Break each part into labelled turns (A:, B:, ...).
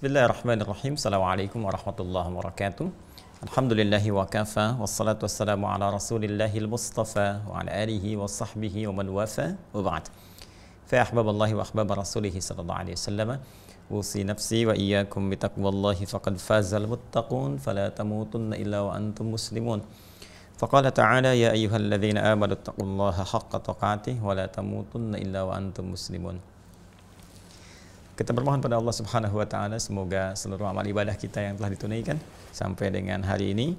A: Bismillahirrahmanirrahim. Assalamualaikum warahmatullahi wabarakatuh. Alhamdulillahi wa kafa, wassalatu wassalamu ala rasulillahil mustafa wa ala alihi wa sahbihi wa man wafa wa ba'd. Fa ahbaballahi wa ahbaba rasulihi sallallahu alaihi wasallam. Usi nafsi wa iyyakum bitaqwallahi faqad fazal muttaqun fala tamutunna illa wa antum muslimun. Faqala ta'ala ya ayyuhalladzina amanu taqullaha haqqa tuqatih wa la tamutunna illa wa antum muslimun. Kita bermohon pada Allah Subhanahu wa taala semoga seluruh amal ibadah kita yang telah ditunaikan sampai dengan hari ini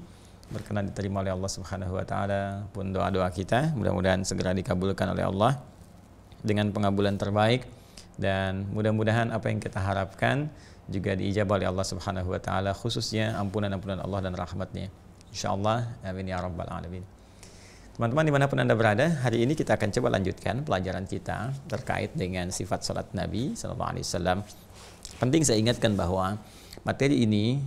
A: berkenan diterima oleh Allah Subhanahu wa taala. Pun doa-doa kita mudah-mudahan segera dikabulkan oleh Allah dengan pengabulan terbaik, dan mudah-mudahan apa yang kita harapkan juga diijabah oleh Allah Subhanahu wa taala, khususnya ampunan-ampunan Allah dan rahmatnya. Insyaallah, amin ya rabbal alamin. Teman-teman dimanapun Anda berada, hari ini kita akan coba lanjutkan pelajaran kita terkait dengan sifat salat Nabi SAW. Penting saya ingatkan bahwa materi ini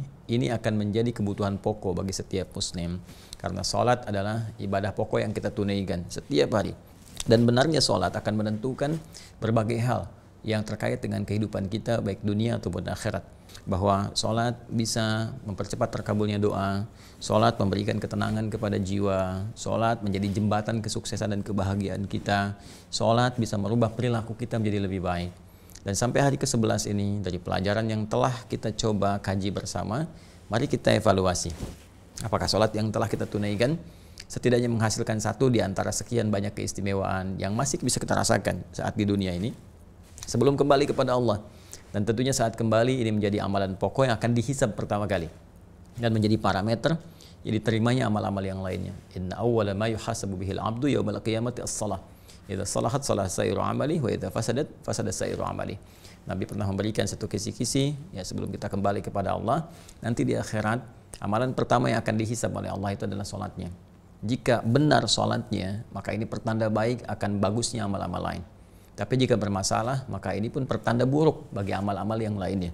A: akan menjadi kebutuhan pokok bagi setiap muslim, karena salat adalah ibadah pokok yang kita tunaikan setiap hari. Dan benarnya salat akan menentukan berbagai hal yang terkait dengan kehidupan kita, baik dunia ataupun akhirat. Bahwa salat bisa mempercepat terkabulnya doa, salat memberikan ketenangan kepada jiwa, salat menjadi jembatan kesuksesan dan kebahagiaan kita, salat bisa merubah perilaku kita menjadi lebih baik. Dan sampai hari ke-11 ini, dari pelajaran yang telah kita coba kaji bersama, mari kita evaluasi. Apakah salat yang telah kita tunaikan setidaknya menghasilkan satu di antara sekian banyak keistimewaan yang masih bisa kita rasakan saat di dunia ini sebelum kembali kepada Allah. Dan tentunya saat kembali ini menjadi amalan pokok yang akan dihisab pertama kali dan menjadi parameter yang diterimanya amal-amal yang lainnya. Inna awwala ma yuhasabu bihil abdu yaumal qiyamati as-salah. Idza salahat salah sairu amali wa idza fasadat fasada sairu amali. Nabi pernah memberikan satu kisi-kisi ya sebelum kita kembali kepada Allah. Nanti di akhirat amalan pertama yang akan dihisab oleh Allah itu adalah salatnya. Jika benar salatnya, maka ini pertanda baik akan bagusnya amal-amal lain. Tapi jika bermasalah, maka ini pun pertanda buruk bagi amal-amal yang lainnya.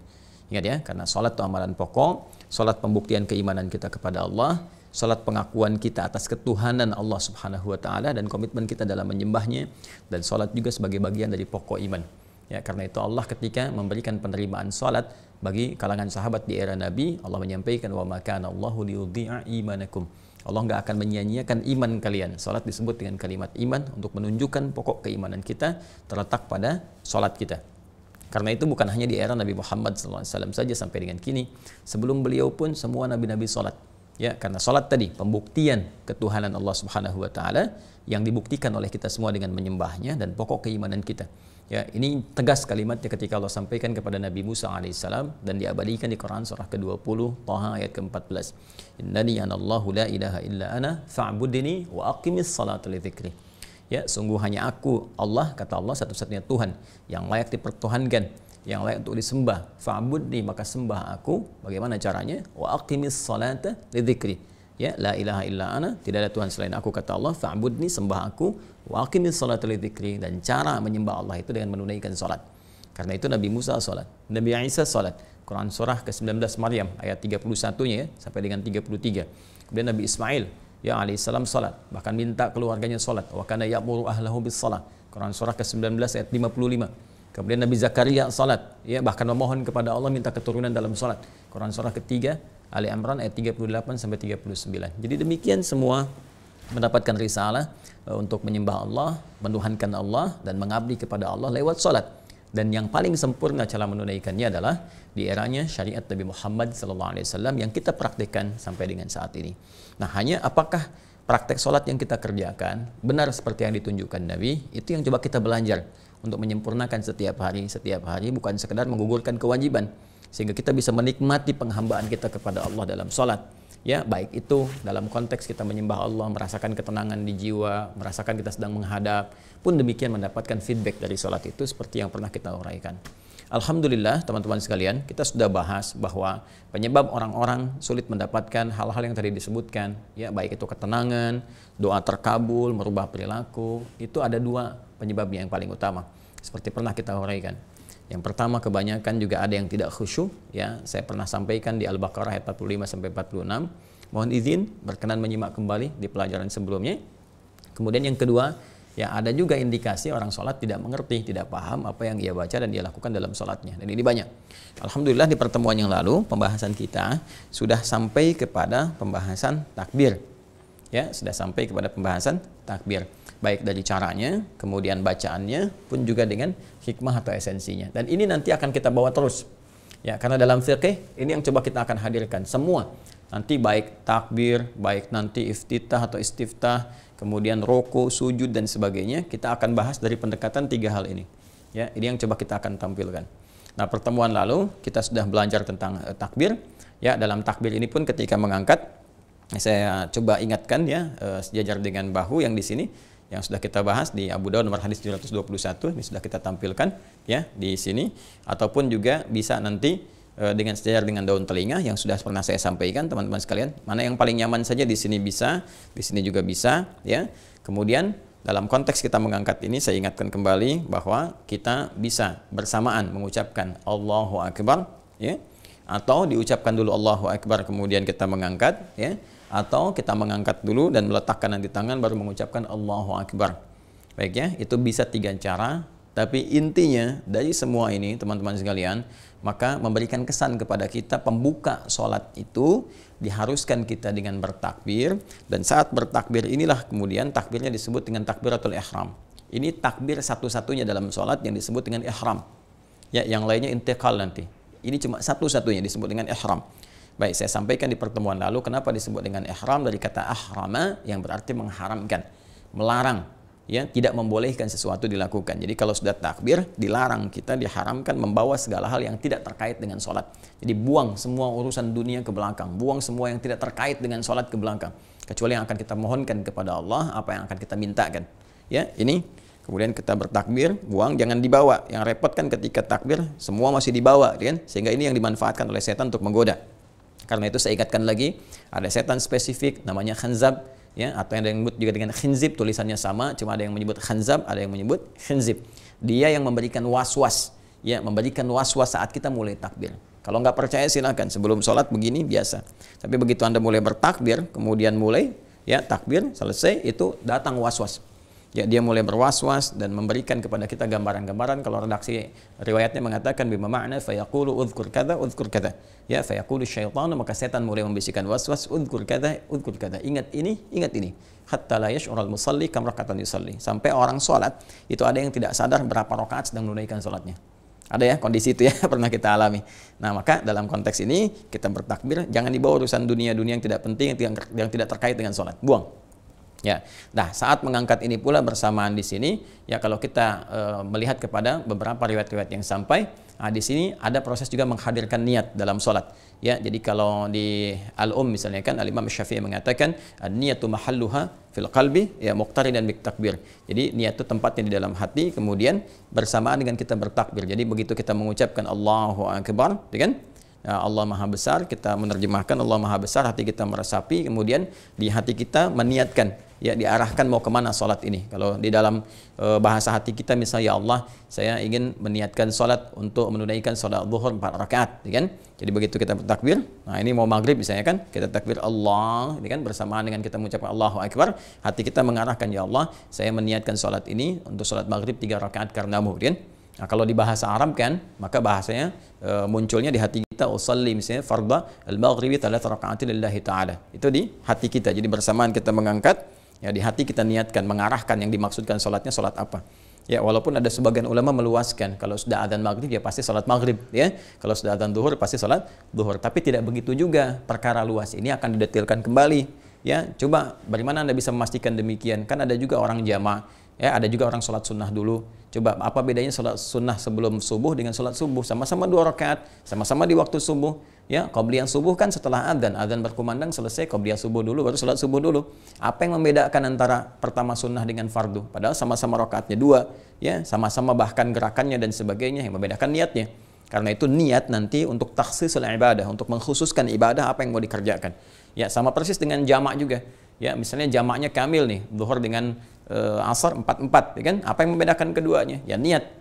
A: Ingat ya, karena salat itu amalan pokok, salat pembuktian keimanan kita kepada Allah, salat pengakuan kita atas ketuhanan Allah Subhanahu wa taala dan komitmen kita dalam menyembahnya, dan salat juga sebagai bagian dari pokok iman. Ya, karena itu Allah ketika memberikan penerimaan salat bagi kalangan sahabat di era Nabi, Allah menyampaikan wa ma kana Allahu liyudhi'a imanakum. Allah nggak akan menyia-nyiakan iman kalian. Salat disebut dengan kalimat iman untuk menunjukkan pokok keimanan kita terletak pada salat kita. Karena itu bukan hanya di era Nabi Muhammad SAW saja sampai dengan kini. Sebelum beliau pun semua nabi-nabi salat. Ya, karena salat tadi pembuktian ketuhanan Allah Subhanahu wa taala yang dibuktikan oleh kita semua dengan menyembahnya dan pokok keimanan kita. Ya, ini tegas kalimatnya ketika Allah sampaikan kepada Nabi Musa alaihissalam dan diabadikan di Quran surah ke-20 Taha ayat ke-14. Innani anallahu la ilaha illa ana fa'budni wa aqimis salata li dzikri. Ya, sungguh hanya aku Allah, kata Allah, satu-satunya Tuhan yang layak dipertuhankan, yang layak untuk disembah. Fa'budni, maka sembah aku. Bagaimana caranya? Wa aqimis salata li dzikri. Ya, la ilaha illa ana, tidak ada Tuhan selain aku, kata Allah. Fa'budni, sembah aku. Wa aqimis salata li dzikri, dan cara menyembah Allah itu dengan menunaikan salat. Karena itu Nabi Musa salat, Nabi Isa salat. Quran surah ke-19 Maryam ayat 31-nya ya, sampai dengan 33. Kemudian Nabi Ismail ya alaihissalam salat, bahkan minta keluarganya salat. Wa kana ya'muru ahlahu bis salat. Quran surah ke-19 ayat 55. Kemudian Nabi Zakaria salat, ya bahkan memohon kepada Allah minta keturunan dalam salat. Quran surah ketiga Ali Imran ayat 38 sampai 39. Jadi demikian semua mendapatkan risalah untuk menyembah Allah, menuhankan Allah dan mengabdi kepada Allah lewat salat. Dan yang paling sempurna cara menunaikannya adalah di eranya syariat Nabi Muhammad SAW yang kita praktekkan sampai dengan saat ini. Nah, hanya apakah praktek salat yang kita kerjakan benar seperti yang ditunjukkan Nabi, itu yang coba kita belajar untuk menyempurnakan setiap hari, bukan sekedar menggugurkan kewajiban, sehingga kita bisa menikmati penghambaan kita kepada Allah dalam salat. Ya, baik itu dalam konteks kita menyembah Allah, merasakan ketenangan di jiwa, merasakan kita sedang menghadap, pun demikian mendapatkan feedback dari salat itu seperti yang pernah kita uraikan. Alhamdulillah teman-teman sekalian, kita sudah bahas bahwa penyebab orang-orang sulit mendapatkan hal-hal yang tadi disebutkan, ya baik itu ketenangan, doa terkabul, merubah perilaku, itu ada dua penyebabnya yang paling utama. Seperti pernah kita uraikan. Yang pertama, kebanyakan juga ada yang tidak khusyuk, ya. Saya pernah sampaikan di Al-Baqarah ayat 45 sampai 46. Mohon izin berkenan menyimak kembali di pelajaran sebelumnya. Kemudian yang kedua, Ya, ada juga indikasi orang sholat tidak mengerti, tidak paham apa yang ia baca dan dia lakukan dalam sholatnya. Dan ini banyak. Alhamdulillah di pertemuan yang lalu pembahasan kita sudah sampai kepada pembahasan takbir. Ya, sudah sampai kepada pembahasan takbir. Baik dari caranya, kemudian bacaannya, pun juga dengan hikmah atau esensinya. Dan ini nanti akan kita bawa terus. Ya, karena dalam fikih ini yang coba kita akan hadirkan semua. Nanti baik takbir, baik nanti iftitah atau istiftah, kemudian roko, sujud dan sebagainya, kita akan bahas dari pendekatan 3 hal ini. Ya, ini yang coba kita akan tampilkan. Nah, pertemuan lalu kita sudah belajar tentang takbir. Ya, dalam takbir ini pun ketika mengangkat, saya coba ingatkan ya, sejajar dengan bahu yang di sini yang sudah kita bahas di Abu Dawud nomor hadis 721, ini sudah kita tampilkan ya di sini, ataupun juga bisa nanti dengan sejajar dengan daun telinga yang sudah pernah saya sampaikan teman-teman sekalian. Mana yang paling nyaman saja di sini bisa, di sini juga bisa ya. Kemudian dalam konteks kita mengangkat ini saya ingatkan kembali bahwa kita bisa bersamaan mengucapkan Allahu Akbar ya, atau diucapkan dulu Allahu Akbar kemudian kita mengangkat ya, atau kita mengangkat dulu dan meletakkan di tangan baru mengucapkan Allahu Akbar. Baik ya, itu bisa 3 cara. Tapi intinya dari semua ini teman-teman sekalian, maka memberikan kesan kepada kita pembuka sholat itu diharuskan kita dengan bertakbir, dan saat bertakbir inilah kemudian takbirnya disebut dengan takbiratul ihram. Ini takbir satu-satunya dalam sholat yang disebut dengan ihram. Ya, yang lainnya intiqal nanti. Ini cuma satu-satunya disebut dengan ihram. Baik, saya sampaikan di pertemuan lalu kenapa disebut dengan ihram dari kata ahrama yang berarti mengharamkan, melarang, ya, tidak membolehkan sesuatu dilakukan. Jadi kalau sudah takbir, dilarang kita, diharamkan membawa segala hal yang tidak terkait dengan sholat. Jadi buang semua urusan dunia ke belakang, buang semua yang tidak terkait dengan sholat ke belakang, kecuali yang akan kita mohonkan kepada Allah, apa yang akan kita mintakan. Ya, ini kemudian kita bertakbir, buang, jangan dibawa. Yang repot kan ketika takbir semua masih dibawa, kan? Sehingga ini yang dimanfaatkan oleh setan untuk menggoda. Karena itu saya ingatkan lagi, ada setan spesifik namanya khanzab, ya, atau yang disebut juga dengan khinzib, tulisannya sama, cuma ada yang menyebut khanzab, ada yang menyebut khinzib. Dia yang memberikan was-was, ya, memberikan was-was saat kita mulai takbir. Kalau nggak percaya silakan, sebelum sholat begini biasa. Tapi begitu Anda mulai bertakbir, kemudian mulai ya takbir, selesai, itu datang was-was. Ya, dia mulai berwas-was dan memberikan kepada kita gambaran-gambaran. Kalau redaksi riwayatnya mengatakan bima ma'na fayaqulu udhkur kadza udhkur kadza. Ya, fayaqulu syaitanu, maka setan mulai membisikkan was-was udhkur kadza udhkur kadza. Ingat ini. Hatta la yash'ural musalli kam rakatan yusalli. Sampai orang salat itu ada yang tidak sadar berapa rakaat sedang menunaikan salatnya. Ada ya kondisi itu ya, pernah kita alami. Nah, maka dalam konteks ini kita bertakbir, jangan dibawa urusan dunia-dunia yang tidak penting, yang tidak terkait dengan salat. Buang. Ya, nah saat mengangkat ini pula bersamaan di sini, ya kalau kita melihat kepada beberapa riwayat-riwayat yang sampai, di sini ada proses juga menghadirkan niat dalam sholat. Ya, jadi kalau di misalnya kan Al-Imam Syafi'i mengatakan niyatu mahalluha fil qalbi ya muqtarinan bit takbir. Jadi niat itu tempatnya di dalam hati, kemudian bersamaan dengan kita bertakbir. Jadi begitu kita mengucapkan Allahu Akbar, kan? Ya, Allah Maha Besar, kita menerjemahkan Allah Maha Besar, hati kita meresapi, kemudian di hati kita meniatkan, ya, diarahkan mau kemana sholat ini. Kalau di dalam bahasa hati kita misalnya, ya Allah, saya ingin meniatkan sholat untuk menunaikan sholat zuhur 4 rakaat, ya kan? Jadi begitu kita bertakbir, nah ini mau maghrib misalnya kan, kita takbir Allah, ya kan, bersamaan dengan kita mengucapkan Allahu Akbar, hati kita mengarahkan, ya Allah, saya meniatkan sholat ini untuk sholat maghrib 3 rakaat karenamu, kan? Nah, kalau di bahasa Arab kan, maka bahasanya munculnya di hati kita, usalli misalnya fardha al-maghribi 3 raka'atin lillahi ta'ala. Itu di hati kita. Jadi bersamaan kita mengangkat, ya di hati kita niatkan, mengarahkan yang dimaksudkan sholatnya sholat apa. Ya, walaupun ada sebagian ulama meluaskan, kalau sudah adzan maghrib ya pasti sholat maghrib, ya. Kalau sudah adzan zuhur pasti sholat zuhur. Tapi tidak begitu juga, perkara luas ini akan didetailkan kembali. Ya, coba bagaimana Anda bisa memastikan demikian? Kan ada juga orang jamaah, ya, ada juga orang sholat sunnah dulu. Coba apa bedanya sholat sunnah sebelum subuh dengan sholat subuh? Sama-sama 2 rakaat, sama-sama di waktu subuh. Ya, qabliyah subuh kan setelah adzan berkumandang selesai, qabliyah subuh dulu, baru sholat subuh dulu. Apa yang membedakan antara pertama sunnah dengan fardu? Padahal sama-sama rakaatnya 2, ya, sama-sama bahkan gerakannya dan sebagainya, yang membedakan niatnya. Karena itu niat nanti untuk takhsisul ibadah, untuk mengkhususkan ibadah apa yang mau dikerjakan. Ya, sama persis dengan jamak juga. Ya, misalnya jamaknya kamil nih, zuhur dengan asar 4-4, ya kan? Apa yang membedakan keduanya? Ya niat.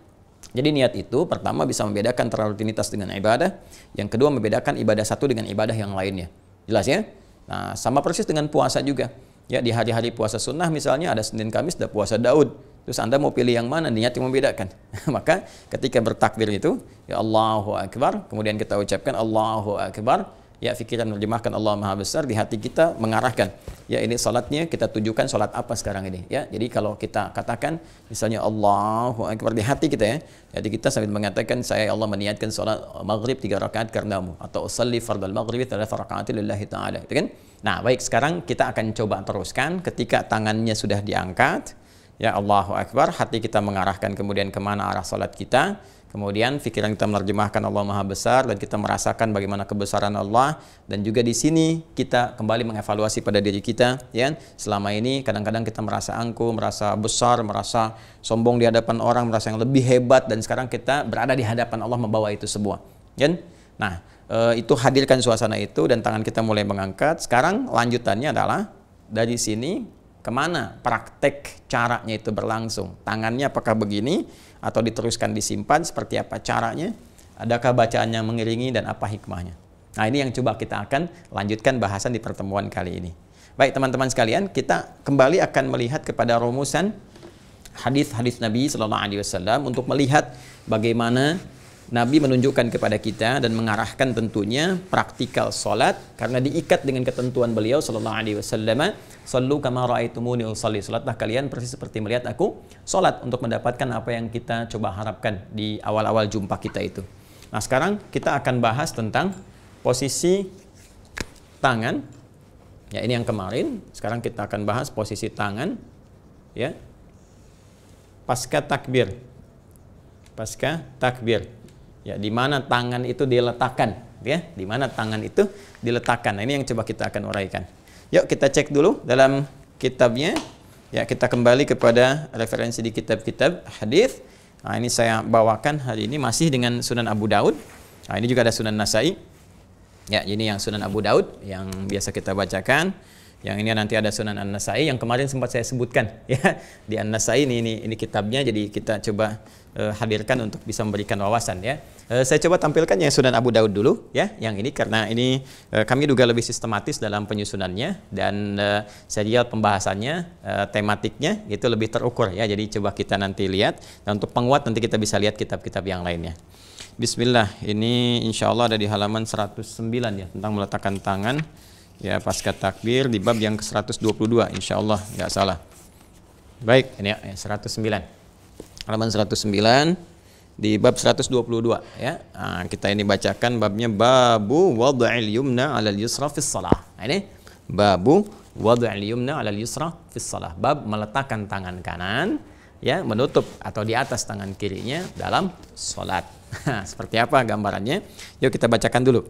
A: Jadi niat itu pertama bisa membedakan antara rutinitas dengan ibadah, yang kedua membedakan ibadah satu dengan ibadah yang lainnya. Jelas ya? Nah, sama persis dengan puasa juga. Ya, di hari-hari puasa sunnah misalnya ada Senin Kamis ada puasa Daud. Terus Anda mau pilih yang mana? Niat yang membedakan. Maka ketika bertakbir itu, ya Allahu Akbar, kemudian kita ucapkan Allahu Akbar, ya pikiran menerjemahkan Allah Maha Besar, di hati kita mengarahkan, ya ini salatnya kita tujukan salat apa sekarang ini, ya. Jadi kalau kita katakan misalnya Allahu Akbar di hati kita, ya, jadi kita sambil mengatakan saya Allah meniatkan salat maghrib 3 rakaat karenamu, atau usalli fardal maghrib 3 rakaat lillahi ta'ala, gitu kan. Nah, baik, sekarang kita akan coba teruskan ketika tangannya sudah diangkat, ya Allahu Akbar, hati kita mengarahkan kemudian kemana arah salat kita, kemudian pikiran kita menerjemahkan Allah Maha Besar dan kita merasakan bagaimana kebesaran Allah, dan juga di sini kita kembali mengevaluasi pada diri kita, ya. Selama ini kadang-kadang kita merasa angkuh, merasa besar, merasa sombong di hadapan orang, merasa yang lebih hebat, dan sekarang kita berada di hadapan Allah membawa itu semua, kan? Nah, itu hadirkan suasana itu dan tangan kita mulai mengangkat. Sekarang lanjutannya adalah dari sini kemana praktek caranya itu berlangsung. Tangannya apakah begini atau diteruskan disimpan, seperti apa caranya, adakah bacaannya mengiringi, dan apa hikmahnya. Nah, ini yang coba kita akan lanjutkan bahasan di pertemuan kali ini. Baik teman-teman sekalian, kita kembali akan melihat kepada rumusan hadis-hadis Nabi Sallallahu Alaihi Wasallam untuk melihat bagaimana Nabi menunjukkan kepada kita dan mengarahkan tentunya praktikal sholat, karena diikat dengan ketentuan beliau Sallallahu Alaihi Wasallam, sallu kama ra'aitumuni usalli, sholatlah kalian persis seperti melihat aku sholat, untuk mendapatkan apa yang kita coba harapkan di awal-awal jumpa kita itu. Nah, sekarang kita akan bahas tentang posisi tangan, ya ini yang kemarin. Sekarang kita akan bahas posisi tangan, ya, pasca takbir, ya, di mana tangan itu diletakkan, ya, di mana tangan itu diletakkan. Nah, ini yang coba kita akan uraikan. Yuk kita cek dulu dalam kitabnya, ya, kita kembali kepada referensi di kitab-kitab hadis. Nah, ini saya bawakan hari ini masih dengan Sunan Abu Daud. Nah, ini juga ada Sunan Nasai, ya, ini yang Sunan Abu Daud yang biasa kita bacakan. Yang ini nanti ada Sunan An-Nasai yang kemarin sempat saya sebutkan, ya, di An-Nasai ini kitabnya, jadi kita coba hadirkan untuk bisa memberikan wawasan, ya. Saya coba tampilkan yang Sunan Abu Daud dulu, ya, yang ini karena ini kami juga lebih sistematis dalam penyusunannya, dan serial pembahasannya, tematiknya itu lebih terukur, ya. Jadi coba kita nanti lihat, dan untuk penguat nanti kita bisa lihat kitab-kitab yang lainnya. Bismillah, ini insya Allah ada di halaman 109, ya, tentang meletakkan tangan, ya, pasca takbir di bab yang ke-122, insya Allah nggak salah. Baik, ini ya, 109. Halaman 109 di bab 122, ya. Nah, kita ini bacakan babnya babu wad'il yumna 'alal yusra fis shalah. Nah, ini babu wad'il yumna 'alal yusra fis shalah. Bab meletakkan tangan kanan, ya, menutup atau di atas tangan kirinya dalam salat. Seperti apa gambarannya? Yuk kita bacakan dulu.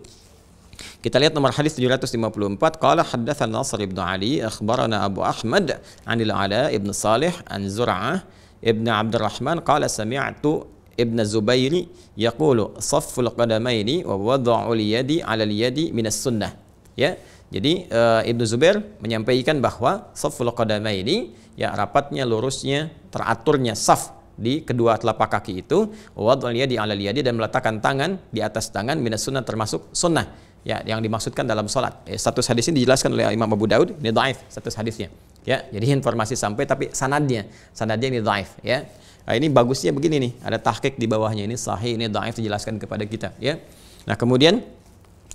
A: Kita lihat nomor hadis 754. Qala haddatsana Nasr ibn Ali akhbarana Abu Ahmad 'anil Ala ibn Salih an Zur'ah ibn Abdurrahman qala sami'tu ibn Zubairi yaqulu safful qadamaini wa wad'ul yadi 'ala al-yadi min as-sunnah. Ya. Jadi Ibnu Zubair menyampaikan bahwa safful qadamaini, ya, rapatnya, lurusnya, teraturnya saf di kedua telapak kaki itu, wad'ul yadi 'ala al-yadi, dan meletakkan tangan di atas tangan, min as-sunnah, termasuk sunnah, ya, yang dimaksudkan dalam salat. Status hadis ini dijelaskan oleh Imam Abu Daud, ini dhaif status hadisnya. Ya, jadi informasi sampai tapi sanadnya ini dhaif, ya. Nah, ini bagusnya begini nih, ada tahqiq di bawahnya, ini sahih, ini dhaif, dijelaskan kepada kita, ya. Nah, kemudian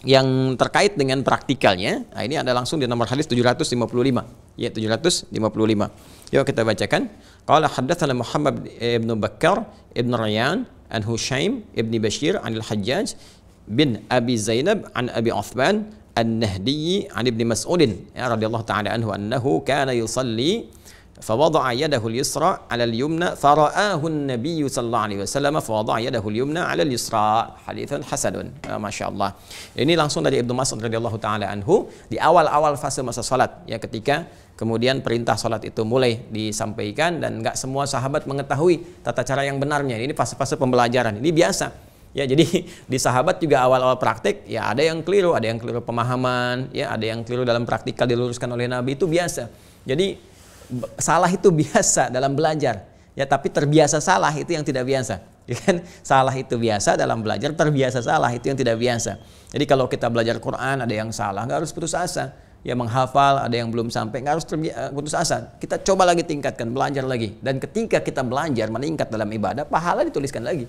A: yang terkait dengan praktikalnya, nah ini ada langsung di nomor hadis 755, ya, 755. Yuk kita bacakan. Qala haddatsana Muhammad ibn Bakkar ibn Rayyan an Hushaim ibn Bashir an al-Hajjaj bin Abi Zainab an Abi Uthman An-Nahdi an Ibn Mas'udin, ya, radhiyallahu ta'ala anhu annahu kana yusalli fawada'a yadahu al-yusra 'ala al-yumna fara'ahu an-nabiy sallallahu alaihi wasallam fawada'a yadahu al-yumna 'ala al-yusra. Haditsun hasanun. Masyaallah. Ini langsung dari Ibnu Mas'ud radhiyallahu ta'ala anhu di awal-awal fase masa salat, ya, ketika kemudian perintah salat itu mulai disampaikan dan enggak semua sahabat mengetahui tata cara yang benarnya. Ini fase-fase pembelajaran. Ini biasa. Ya, jadi di sahabat juga awal-awal praktek, ya, ada yang keliru pemahaman, ya, ada yang keliru dalam praktikal diluruskan oleh Nabi, itu biasa. Jadi salah itu biasa dalam belajar, ya, tapi terbiasa salah itu yang tidak biasa. Ya kan? Salah itu biasa dalam belajar, terbiasa salah itu yang tidak biasa. Jadi kalau kita belajar Quran ada yang salah, nggak harus putus asa. ya menghafal, ada yang belum sampai, nggak harus putus asa. Kita coba lagi tingkatkan, belajar lagi. Dan ketika kita belajar meningkat dalam ibadah, pahala dituliskan lagi.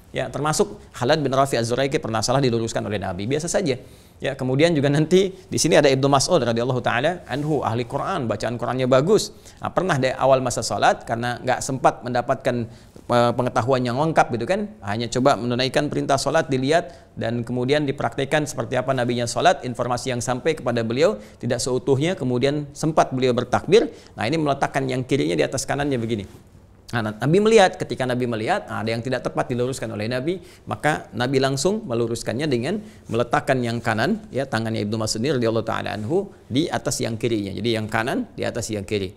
A: Ya, termasuk Khalid bin Rafi Az-Zuraiki pernah salah diluruskan oleh Nabi, biasa saja. Ya, kemudian juga nanti di sini ada Ibnu Mas'ud radhiyallahu taala anhu, ahli Quran, bacaan Qurannya bagus. Nah, pernah di awal masa salat karena nggak sempat mendapatkan pengetahuan yang lengkap gitu kan, hanya coba menunaikan perintah salat, dilihat dan kemudian dipraktikkan seperti apa nabinya salat, informasi yang sampai kepada beliau tidak seutuhnya, kemudian sempat beliau bertakbir. Nah, ini meletakkan yang kirinya di atas kanannya begini. Nah, Nabi melihat, ketika Nabi melihat ada yang tidak tepat diluruskan oleh Nabi, maka Nabi langsung meluruskannya dengan meletakkan yang kanan, ya tangannya Ibnu Mas'ud radhiyallahu taala anhu di atas yang kirinya. Jadi yang kanan di atas yang kiri.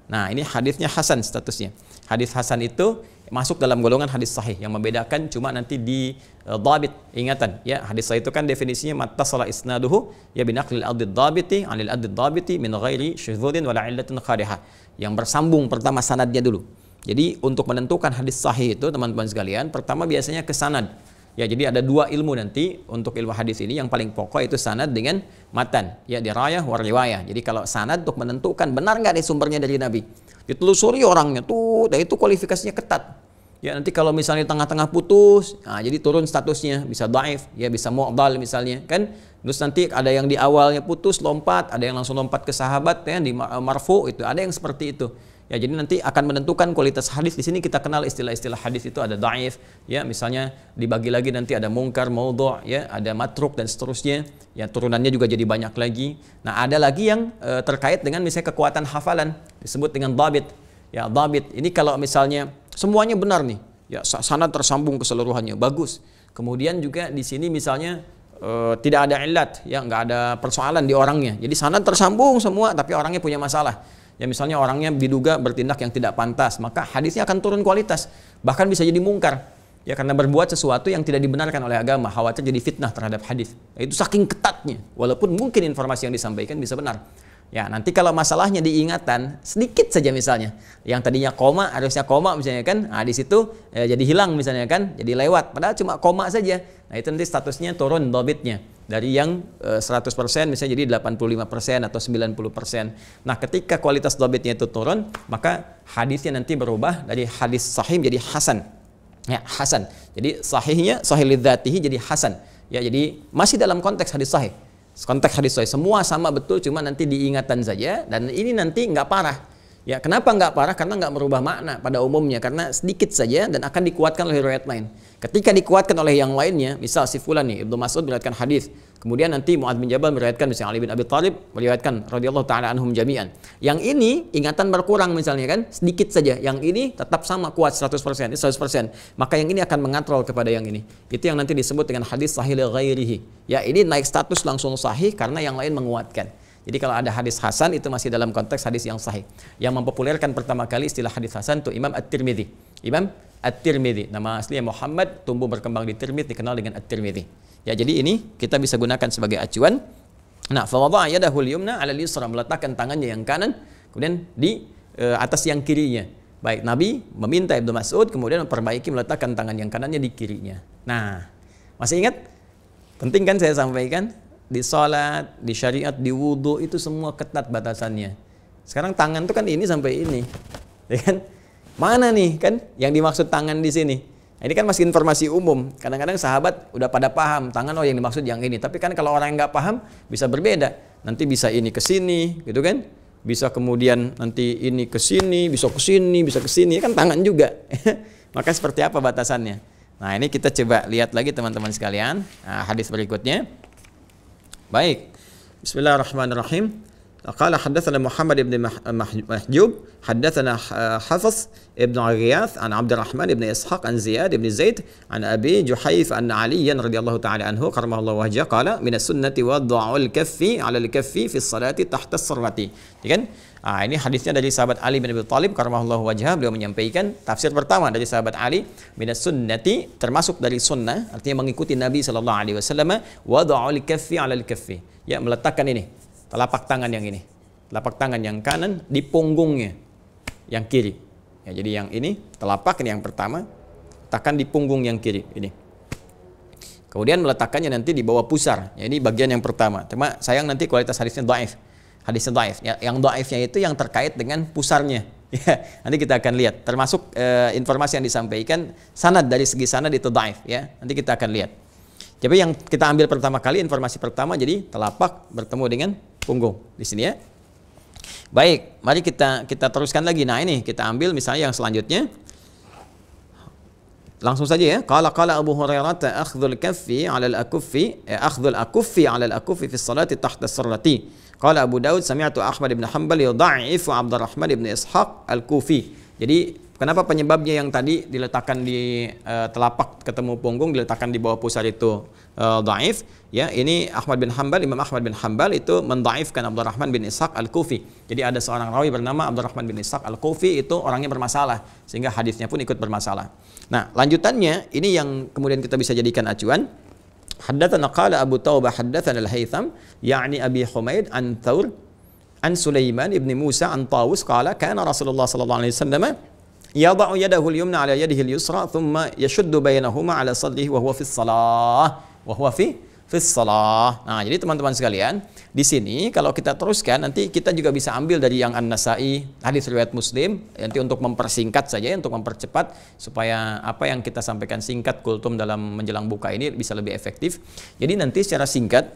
A: Nah, ini hadisnya hasan statusnya. Hadis hasan itu masuk dalam golongan hadis sahih, yang membedakan cuma nanti di dhabit, ingatan ya. Hadis sahih itu kan definisinya mattasala isnaduhu ya binaqlil adid dhabiti 'anil adid dhabiti min ghairi syudzudin wala illatin qadihah. Yang bersambung pertama sanadnya dulu. Jadi untuk menentukan hadis sahih itu teman-teman sekalian, pertama biasanya ke sanad. Ya, jadi ada dua ilmu nanti untuk ilmu hadis ini. Yang paling pokok itu sanad dengan matan, ya dirayah war riwayah. Jadi kalau sanad untuk menentukan benar nggak nih sumbernya dari Nabi, ditelusuri orangnya tuh, dan itu kualifikasinya ketat. Ya, nanti kalau misalnya tengah-tengah putus, nah jadi turun statusnya, bisa dhaif, ya bisa mu'dhal misalnya kan. Terus nanti ada yang di awalnya putus lompat, ada yang langsung lompat ke sahabat ya di marfu, itu ada yang seperti itu. Ya, jadi nanti akan menentukan kualitas hadis. Di sini kita kenal istilah-istilah hadis itu ada dhaif, ya misalnya dibagi lagi nanti ada mungkar, maudhu', ya ada matruk dan seterusnya. Ya, turunannya juga jadi banyak lagi. Nah, ada lagi yang terkait dengan misalnya kekuatan hafalan, disebut dengan dhabit. Ya, dhabit ini kalau misalnya semuanya benar nih, ya sanad tersambung keseluruhannya, bagus. Kemudian juga di sini misalnya tidak ada illat, ya nggak ada persoalan di orangnya. Jadi sanad tersambung semua, tapi orangnya punya masalah. Ya misalnya orangnya diduga bertindak yang tidak pantas, maka hadisnya akan turun kualitas, bahkan bisa jadi mungkar. Ya karena berbuat sesuatu yang tidak dibenarkan oleh agama, khawatir jadi fitnah terhadap hadis. Itu saking ketatnya, walaupun mungkin informasi yang disampaikan bisa benar. Ya, nanti kalau masalahnya diingatan sedikit saja misalnya, yang tadinya koma harusnya koma misalnya kan, nah di situ jadi hilang misalnya kan, jadi lewat, padahal cuma koma saja. Nah, itu nanti statusnya turun dhabitnya dari yang 100% misalnya jadi 85% atau 90%. Nah, ketika kualitas dhabitnya itu turun, maka hadisnya nanti berubah dari hadis sahih jadi hasan. Ya, hasan. Jadi sahihnya sahih lidzatihi jadi hasan. Ya, jadi masih dalam konteks hadis sahih. Konteks hadis sahih semua sama betul, cuma nanti diingatan saja, dan ini nanti nggak parah. Ya, kenapa nggak parah? Karena nggak merubah makna pada umumnya, karena sedikit saja dan akan dikuatkan oleh riwayat lain. Ketika dikuatkan oleh yang lainnya, misal si fulan nih, Ibnu Mas'ud meriwayatkan hadis, kemudian nanti Mu'adz bin Jabal meriwayatkan, misalnya Ali bin Abi Thalib meriwayatkan radhiyallahu taala anhum jami'an. Yang ini ingatan berkurang misalnya kan, sedikit saja. Yang ini tetap sama kuat 100%, 100%. Maka yang ini akan mengatrol kepada yang ini. Itu yang nanti disebut dengan hadis sahih li ghairihi. Ya, ini naik status langsung sahih karena yang lain menguatkan. Jadi kalau ada hadis hasan itu masih dalam konteks hadis yang sahih. Yang mempopulerkan pertama kali istilah hadis hasan itu Imam At-Tirmidzi. Imam At-Tirmidzi, nama aslinya Muhammad, tumbuh berkembang di Tirmidzi, dikenal dengan At-Tirmidzi. Ya, jadi ini kita bisa gunakan sebagai acuan. Nah, fa wada'a yadahu al-yumna 'ala al-yusra, meletakkan tangannya yang kanan kemudian di atas yang kirinya. Baik, Nabi meminta Ibnu Mas'ud kemudian memperbaiki meletakkan tangan yang kanannya di kirinya. Nah, masih ingat? Penting kan saya sampaikan? Di sholat, di syariat, di wudhu itu semua ketat batasannya. Sekarang tangan itu kan ini sampai ini, ya kan? Mana nih kan yang dimaksud tangan di sini? Nah, ini kan masih informasi umum. Kadang-kadang sahabat udah pada paham tangan, oh yang dimaksud yang ini. Tapi kan kalau orang yang nggak paham bisa berbeda. Nanti bisa ini ke sini, gitu kan? Bisa kemudian nanti ini ke sini, bisa ke sini, bisa ke sini. Kan tangan juga. Maka seperti apa batasannya? Nah, ini kita coba lihat lagi teman-teman sekalian. Nah, hadis berikutnya. Baik, Bismillahirrahmanirrahim. Qala haddatsana Muhammad ibn Mahjub, haddatsana Hafiz ibn Ghiyath an Abdurrahman ibn Ishaq an Ziyad ibn Zaid an Abi Juhayf an Ali radhiyallahu ta'ala anhu karramallahu wajhahu qala min as-sunnati wad'ul kaffi 'ala al-kaffi fi as-salati tahta as-sarwati. Ya kan? Ini hadisnya dari sahabat Ali bin Abi Thalib karramallahu wajhahu, beliau menyampaikan tafsir pertama dari sahabat Ali, minas sunnati, termasuk dari sunnah, artinya mengikuti Nabi sallallahu alaihi wasallam, wad'ul kaffi 'ala al-kaffi. Ya, meletakkan ini telapak tangan yang ini, telapak tangan yang kanan di punggungnya yang kiri. Ya, jadi yang ini telapak ini yang pertama, letakkan di punggung yang kiri ini. Kemudian meletakkannya nanti di bawah pusar. Ya, ini bagian yang pertama. Cuma sayang nanti kualitas hadisnya dhaif. Hadisnya dhaif. Ya, yang dhaifnya itu yang terkait dengan pusarnya. Ya, nanti kita akan lihat. Termasuk informasi yang disampaikan sanad dari segi sanad itu dhaif. Ya, nanti kita akan lihat. Jadi yang kita ambil pertama kali informasi pertama jadi telapak bertemu dengan punggung di sini ya. Baik, mari kita teruskan lagi. Nah ini kita ambil misalnya yang selanjutnya. Langsung saja ya. Qala Abu Hurairah akhdhul kaffi 'ala al-akuffi akhdhul akuffi 'ala al-akuffi fi sholati tahta surrati. Qala Abu Daud sami'tu Ahmad bin Hanbal yudha'ifu Abdurrahman bin Ishaq al-Kufi. Jadi kenapa penyebabnya yang tadi diletakkan di telapak ketemu punggung diletakkan di bawah pusar itu dhaif ya. Ini Imam Ahmad bin Hanbal itu mendhaifkan Abdurrahman bin Ishaq al-Kufi. Jadi ada seorang rawi bernama Abdurrahman bin Ishaq al-Kufi itu orangnya bermasalah sehingga hadisnya pun ikut bermasalah. Nah, lanjutannya ini yang kemudian kita bisa jadikan acuan. Haddatsana qala Abu Taubah haddatsana al-Haytham ya'ni Abi Humaid an Thawr an Sulaiman ibn Musa an Tawus qala kana Rasulullah sallallahu alaihi wasallam yada'u yadahu al-yumna 'ala yadihi al-yusra thumma yashuddu bainahuma 'ala sadrihi wa huwa fi shalah. Nah, jadi teman-teman sekalian, di sini kalau kita teruskan nanti kita juga bisa ambil dari yang An-Nasa'i, hadis riwayat Muslim, nanti untuk mempersingkat saja, untuk mempercepat supaya apa yang kita sampaikan singkat kultum dalam menjelang buka ini bisa lebih efektif. Jadi nanti secara singkat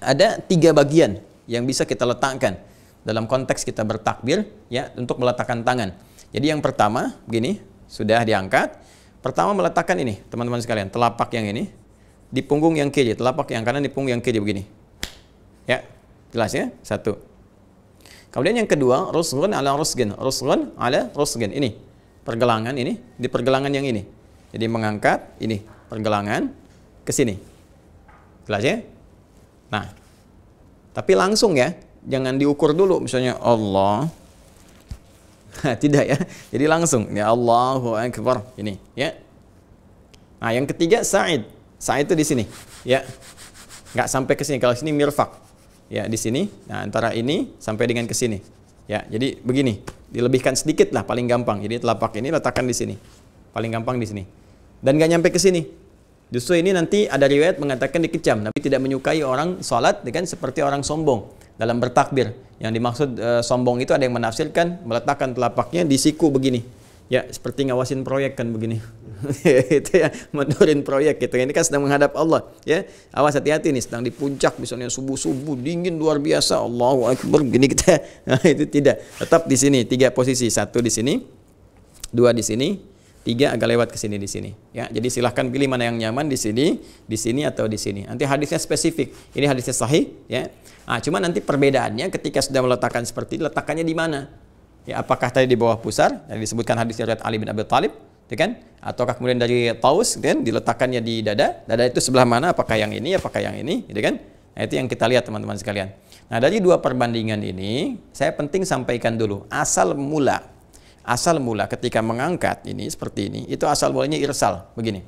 A: ada 3 bagian yang bisa kita letakkan dalam konteks kita bertakbir ya untuk meletakkan tangan. Jadi yang pertama begini, sudah diangkat. Pertama meletakkan ini, teman-teman sekalian, telapak yang ini di punggung yang kiri, telapak yang kanan di punggung yang kiri begini. Ya, jelas ya? 1. Kemudian yang kedua, rusghun ala rusgin. Rusghun ala rusgin. Ini pergelangan ini di pergelangan yang ini. Jadi mengangkat ini pergelangan ke sini. Jelas ya? Nah, tapi langsung ya, jangan diukur dulu misalnya Allah. Tidak ya. Jadi langsung ya Allahu Akbar ini ya. Nah, yang ketiga sa'id. Sa'id itu di sini ya. Nggak sampai ke sini. Kalau sini mirfaq. Ya, di sini. Nah, antara ini sampai dengan ke sini. Ya, jadi begini. Dilebihkan sedikit lah paling gampang. Jadi telapak ini letakkan di sini. Paling gampang di sini. Dan nggak nyampe ke sini. Justru ini nanti ada riwayat mengatakan dikecam. Nabi tidak menyukai orang salat dengan seperti orang sombong dalam bertakbir. Yang dimaksud sombong itu ada yang menafsirkan meletakkan telapaknya di siku begini. Ya, seperti ngawasin proyek kan begini. Itu ya, mendorin proyek gitu. Ini kan sedang menghadap Allah, ya. Awas hati-hati nih, sedang di puncak misalnya subuh-subuh dingin luar biasa. Allahu Akbar begini kita. Nah, itu tidak. Tetap di sini 3 posisi. 1 di sini, 2 di sini, 3 agak lewat ke sini di sini. Ya, jadi silahkan pilih mana yang nyaman di sini atau di sini. Nanti hadisnya spesifik. Ini hadisnya sahih, ya. Nah, cuma nanti perbedaannya ketika sudah meletakkan seperti itu, letakkannya di mana? Ya, apakah tadi di bawah pusar yang disebutkan hadis riwayat Ali bin Abi Thalib, ya kan? Ataukah kemudian dari Taus, kan? Diletakkannya di dada. Dada itu sebelah mana? Apakah yang ini? Apakah yang ini? Gitu kan? Nah, itu yang kita lihat teman-teman sekalian. Nah, dari 2 perbandingan ini, saya penting sampaikan dulu asal mula ketika mengangkat ini seperti ini, itu asal mulanya irsal, begini.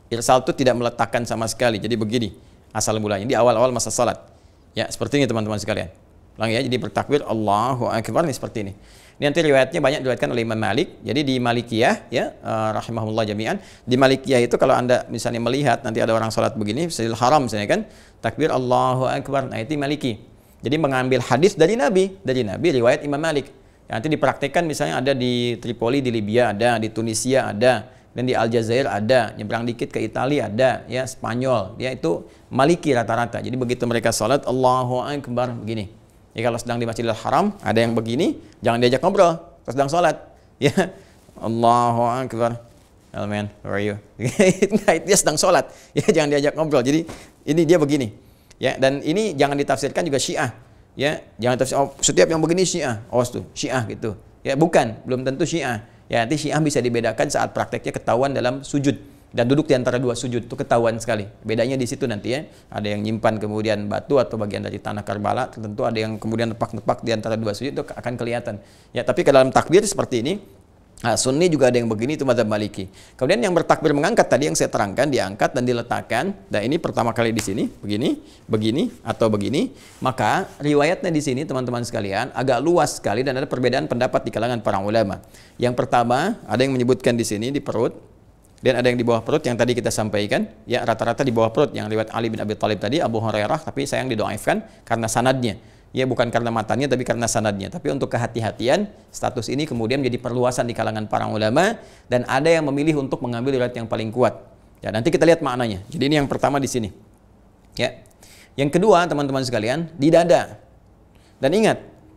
A: Irsal itu tidak meletakkan sama sekali. Jadi begini asal mulanya di awal-awal masa salat. Ya, seperti ini teman-teman sekalian. Ulang ya, jadi bertakbir Allahu Akbar ini seperti ini. Ini nanti riwayatnya banyak diriwayatkan oleh Imam Malik. Jadi di Malikiyah ya, rahimahullah jami'an. Di Malikiyah itu kalau Anda misalnya melihat nanti ada orang salat begini, Masjidil Haram misalnya kan, takbir Allahu Akbar. Nah, itu Maliki. Jadi mengambil hadis dari Nabi riwayat Imam Malik. Ya, nanti dipraktekkan misalnya ada di Tripoli di Libya ada, di Tunisia ada, dan di Aljazair ada, nyebrang dikit ke Italia ada, ya Spanyol. Dia itu Maliki rata-rata. Jadi begitu mereka salat Allahu Akbar begini. Ya, kalau sedang di Masjidil Haram ada yang begini, jangan diajak ngobrol pas sedang sholat. Ya, Allahu Akbar. Oh man, how are you? Dia sedang sholat. Ya, jangan diajak ngobrol. Jadi ini dia begini. Ya, dan ini jangan ditafsirkan juga Syiah. Ya, jangan tafsir oh, setiap yang begini Syiah. Oh, tuh Syiah gitu. Ya, bukan, belum tentu Syiah. Ya, nanti Syiah bisa dibedakan saat prakteknya ketahuan dalam sujud. Dan duduk di antara 2 sujud itu ketahuan sekali. Bedanya di situ nanti ya. Ada yang nyimpan kemudian batu atau bagian dari tanah Karbala, tentu ada yang kemudian nepak-nepak di antara 2 sujud itu akan kelihatan. Ya, tapi ke dalam takbir seperti ini, Sunni juga ada yang begini, itu mazhab Maliki. Kemudian yang bertakbir mengangkat tadi yang saya terangkan, diangkat dan diletakkan. Dan ini pertama kali di sini, begini atau begini. Maka riwayatnya di sini teman-teman sekalian agak luas sekali dan ada perbedaan pendapat di kalangan para ulama. Yang pertama, ada yang menyebutkan di sini di perut. dan ada yang di bawah perut yang tadi kita sampaikan, ya rata-rata di bawah perut yang riwayat Ali bin Abi Thalib tadi, Abu Hurairah, tapi sayang didoaifkan karena sanadnya. Ya bukan karena matanya tapi karena sanadnya. Tapi untuk kehati-hatian, status ini kemudian menjadi perluasan di kalangan para ulama dan ada yang memilih untuk mengambil riwayat yang paling kuat. Ya nanti kita lihat maknanya. Jadi ini yang pertama di sini. Ya. Yang kedua teman-teman sekalian, di dada. Dan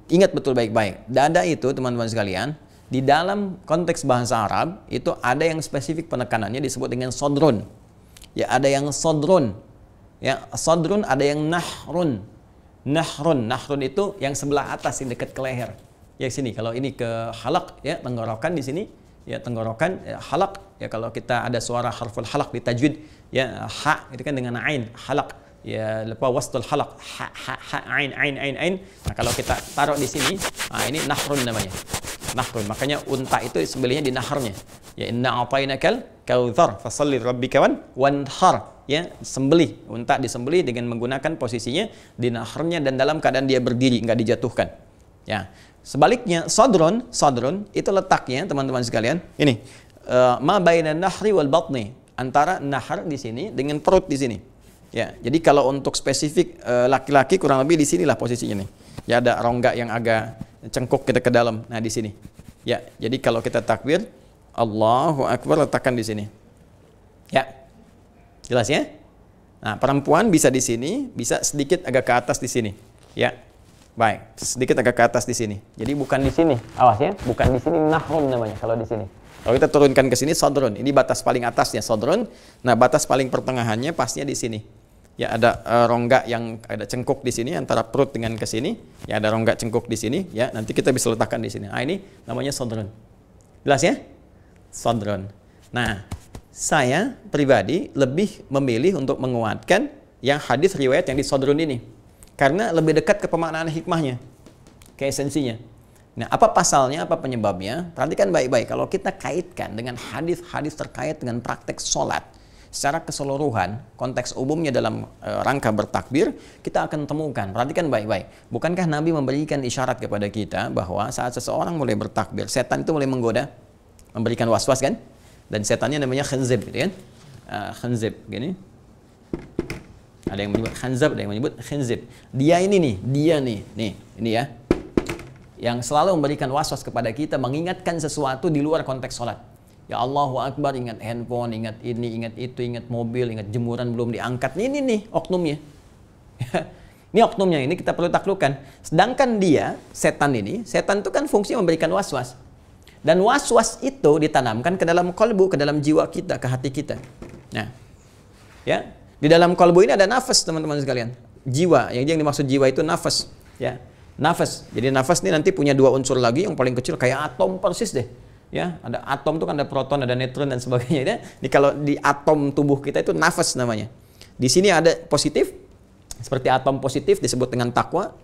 A: ingat betul baik-baik. Dada itu teman-teman sekalian, di dalam konteks bahasa Arab itu ada yang spesifik penekanannya disebut dengan sodrun. Ya ada yang sodrun. Ya sodrun, ada yang nahrun. Nahrun itu yang sebelah atas yang dekat ke leher. Ya sini kalau ini ke halak ya tenggorokan di sini ya tenggorokan ya, halak ya kalau kita ada suara harful halak di tajwid ya ha itu kan dengan ain halak ya lepas wastul halak ha ain. Nah kalau kita taruh di sini nah ini nahrun namanya. Nahrun makanya unta itu sembelihnya di naharnya. Ya inna a'tainakal kautsar fasalli rabbika wanhar. Ya sembelih unta disembelih dengan menggunakan posisinya di naharnya dan dalam keadaan dia berdiri nggak dijatuhkan. Ya sebaliknya sodron itu letaknya teman-teman sekalian ini ma bainan nahri wal batni antara nahar di sini dengan perut di sini. Ya jadi kalau untuk spesifik laki-laki kurang lebih di sinilah posisinya nih. Ya ada rongga yang agak cengkuk kita ke dalam. Nah di sini. Ya jadi kalau kita takbir Allahu Akbar letakkan di sini. Ya. Jelas ya? Nah, perempuan bisa di sini, bisa sedikit agak ke atas di sini. Ya. Baik, sedikit agak ke atas di sini. Jadi bukan di sini. Awas ya, bukan di sini nahrun namanya kalau di sini. Kalau kita turunkan ke sini sodron. Ini batas paling atasnya sodron. Nah, batas paling pertengahannya pasnya di sini. Ya ada rongga yang ada cengkuk di sini antara perut dengan ke sini. Ya ada rongga cengkuk di sini. Ya nanti kita bisa letakkan di sini. Nah, ini namanya sodron. Jelas ya? Sodron. Nah, saya pribadi lebih memilih untuk menguatkan yang hadis riwayat yang di sodrun ini karena lebih dekat ke pemaknaan hikmahnya, ke esensinya. Nah, apa pasalnya, apa penyebabnya? Perhatikan baik-baik. Kalau kita kaitkan dengan hadis-hadis terkait dengan praktek sholat secara keseluruhan, konteks umumnya dalam rangka bertakbir, kita akan temukan. Perhatikan baik-baik. Bukankah Nabi memberikan isyarat kepada kita bahwa saat seseorang mulai bertakbir, setan itu mulai menggoda, memberikan was-was kan? Dan setannya namanya khanzib, gitu kan? Khanzib, gini. Ada yang menyebut khanzab, ada yang menyebut khanzib. Dia ini ini ya. Yang selalu memberikan waswas kepada kita, mengingatkan sesuatu di luar konteks sholat. Ya Allahu Akbar, ingat handphone, ingat ini, ingat itu, ingat mobil, ingat jemuran belum diangkat. Ini nih oknumnya. Ini oknumnya, ini kita perlu taklukkan. Sedangkan dia, setan itu kan fungsinya memberikan waswas. Dan was-was itu ditanamkan ke dalam kolbu, ke dalam jiwa kita, ke hati kita. Nah, ya, di dalam kolbu ini ada nafas, teman-teman sekalian. Jiwa, yang dimaksud jiwa itu nafas. Ya, nafas. Jadi nafas ini nanti punya dua unsur lagi, yang paling kecil kayak atom persis deh. Ya, ada atom itu kan ada proton, ada neutron dan sebagainya. Ya. Jadi kalau di atom tubuh kita itu nafas namanya. Di sini ada positif, seperti atom positif disebut dengan takwa.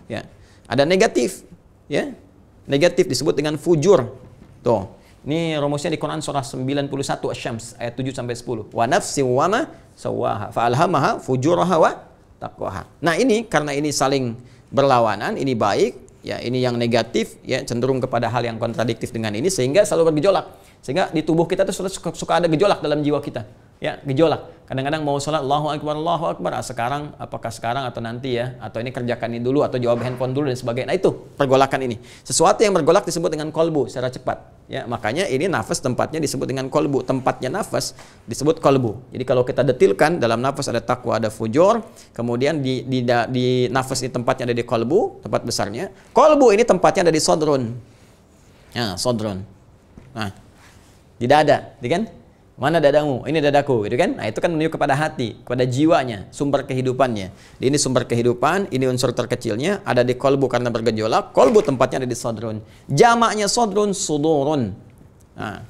A: Ya, ada negatif. Ya, negatif disebut dengan fujur. Tuh, ini rumusnya di Quran surah 91 Asy-Syams ayat 7 sampai 10. Wa nafsi wa ma sawaha fa alhamaha fujuraha wa taqwaha. Nah, ini karena ini saling berlawanan, ini baik, ya ini yang negatif, ya cenderung kepada hal yang kontradiktif dengan ini sehingga selalu bergejolak. Sehingga di tubuh kita tuh suka ada gejolak dalam jiwa kita. Ya, gejolak. Kadang-kadang mau sholat Allahu Akbar, sekarang, apakah sekarang atau nanti ya, atau ini kerjakan ini dulu, atau jawab handphone dulu dan sebagainya. Nah itu, pergolakan ini. Sesuatu yang bergolak disebut dengan kolbu secara cepat. Ya, makanya ini nafas tempatnya disebut dengan kolbu. Tempatnya nafas disebut kolbu. Jadi kalau kita detilkan, dalam nafas ada takwa, ada fujur, kemudian di nafas ini tempatnya ada di kolbu, tempat besarnya. Kolbu ini tempatnya ada di sodron. Ya, sodron. Nah, di dada, kan? Mana dadamu? Ini dadaku, gitu kan? Nah, itu kan menunjuk kepada hati, kepada jiwanya, sumber kehidupannya. Ini sumber kehidupan, ini unsur terkecilnya, ada di kolbu karena bergejolak. Kolbu tempatnya ada di sodrun. Jamaknya sodrun, sudurun. Nah,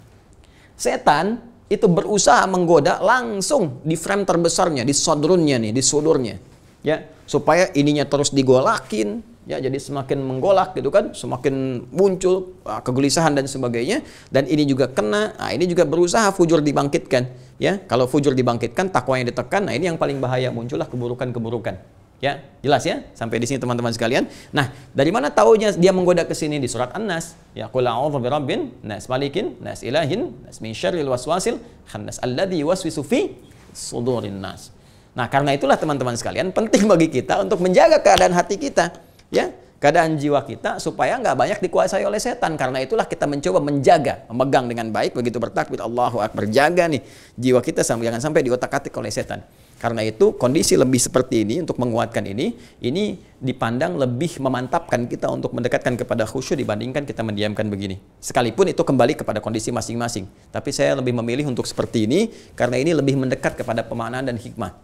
A: setan itu berusaha menggoda langsung di frame terbesarnya, di sodrunnya nih, di sudurnya. Ya, supaya ininya terus digolakin, ya jadi semakin menggolak gitu kan, semakin muncul kegelisahan dan sebagainya, dan ini juga kena. Nah, ini juga berusaha fujur dibangkitkan, ya. Kalau fujur dibangkitkan, takwa yang ditekan, nah ini yang paling bahaya, muncullah keburukan-keburukan. Ya, jelas ya sampai di sini teman-teman sekalian. Nah, dari mana taunya dia menggoda ke sini? Di surat An-Nas. Ya, qul a'udzu birabbin nas, malikin nas, ilahin nas, min syarril waswasil khannas alladzi yuwaswisu fi sudurin nas. Nah, karena itulah teman-teman sekalian penting bagi kita untuk menjaga keadaan hati kita, ya, keadaan jiwa kita supaya nggak banyak dikuasai oleh setan. Karena itulah kita mencoba menjaga, memegang dengan baik begitu bertakbir Allahu Akbar, jaga nih jiwa kita jangan sampai diotak-atik oleh setan. Karena itu kondisi lebih seperti ini untuk menguatkan ini dipandang lebih memantapkan kita untuk mendekatkan kepada khusyuk dibandingkan kita mendiamkan begini. Sekalipun itu kembali kepada kondisi masing-masing. Tapi saya lebih memilih untuk seperti ini karena ini lebih mendekat kepada pemaknaan dan hikmah.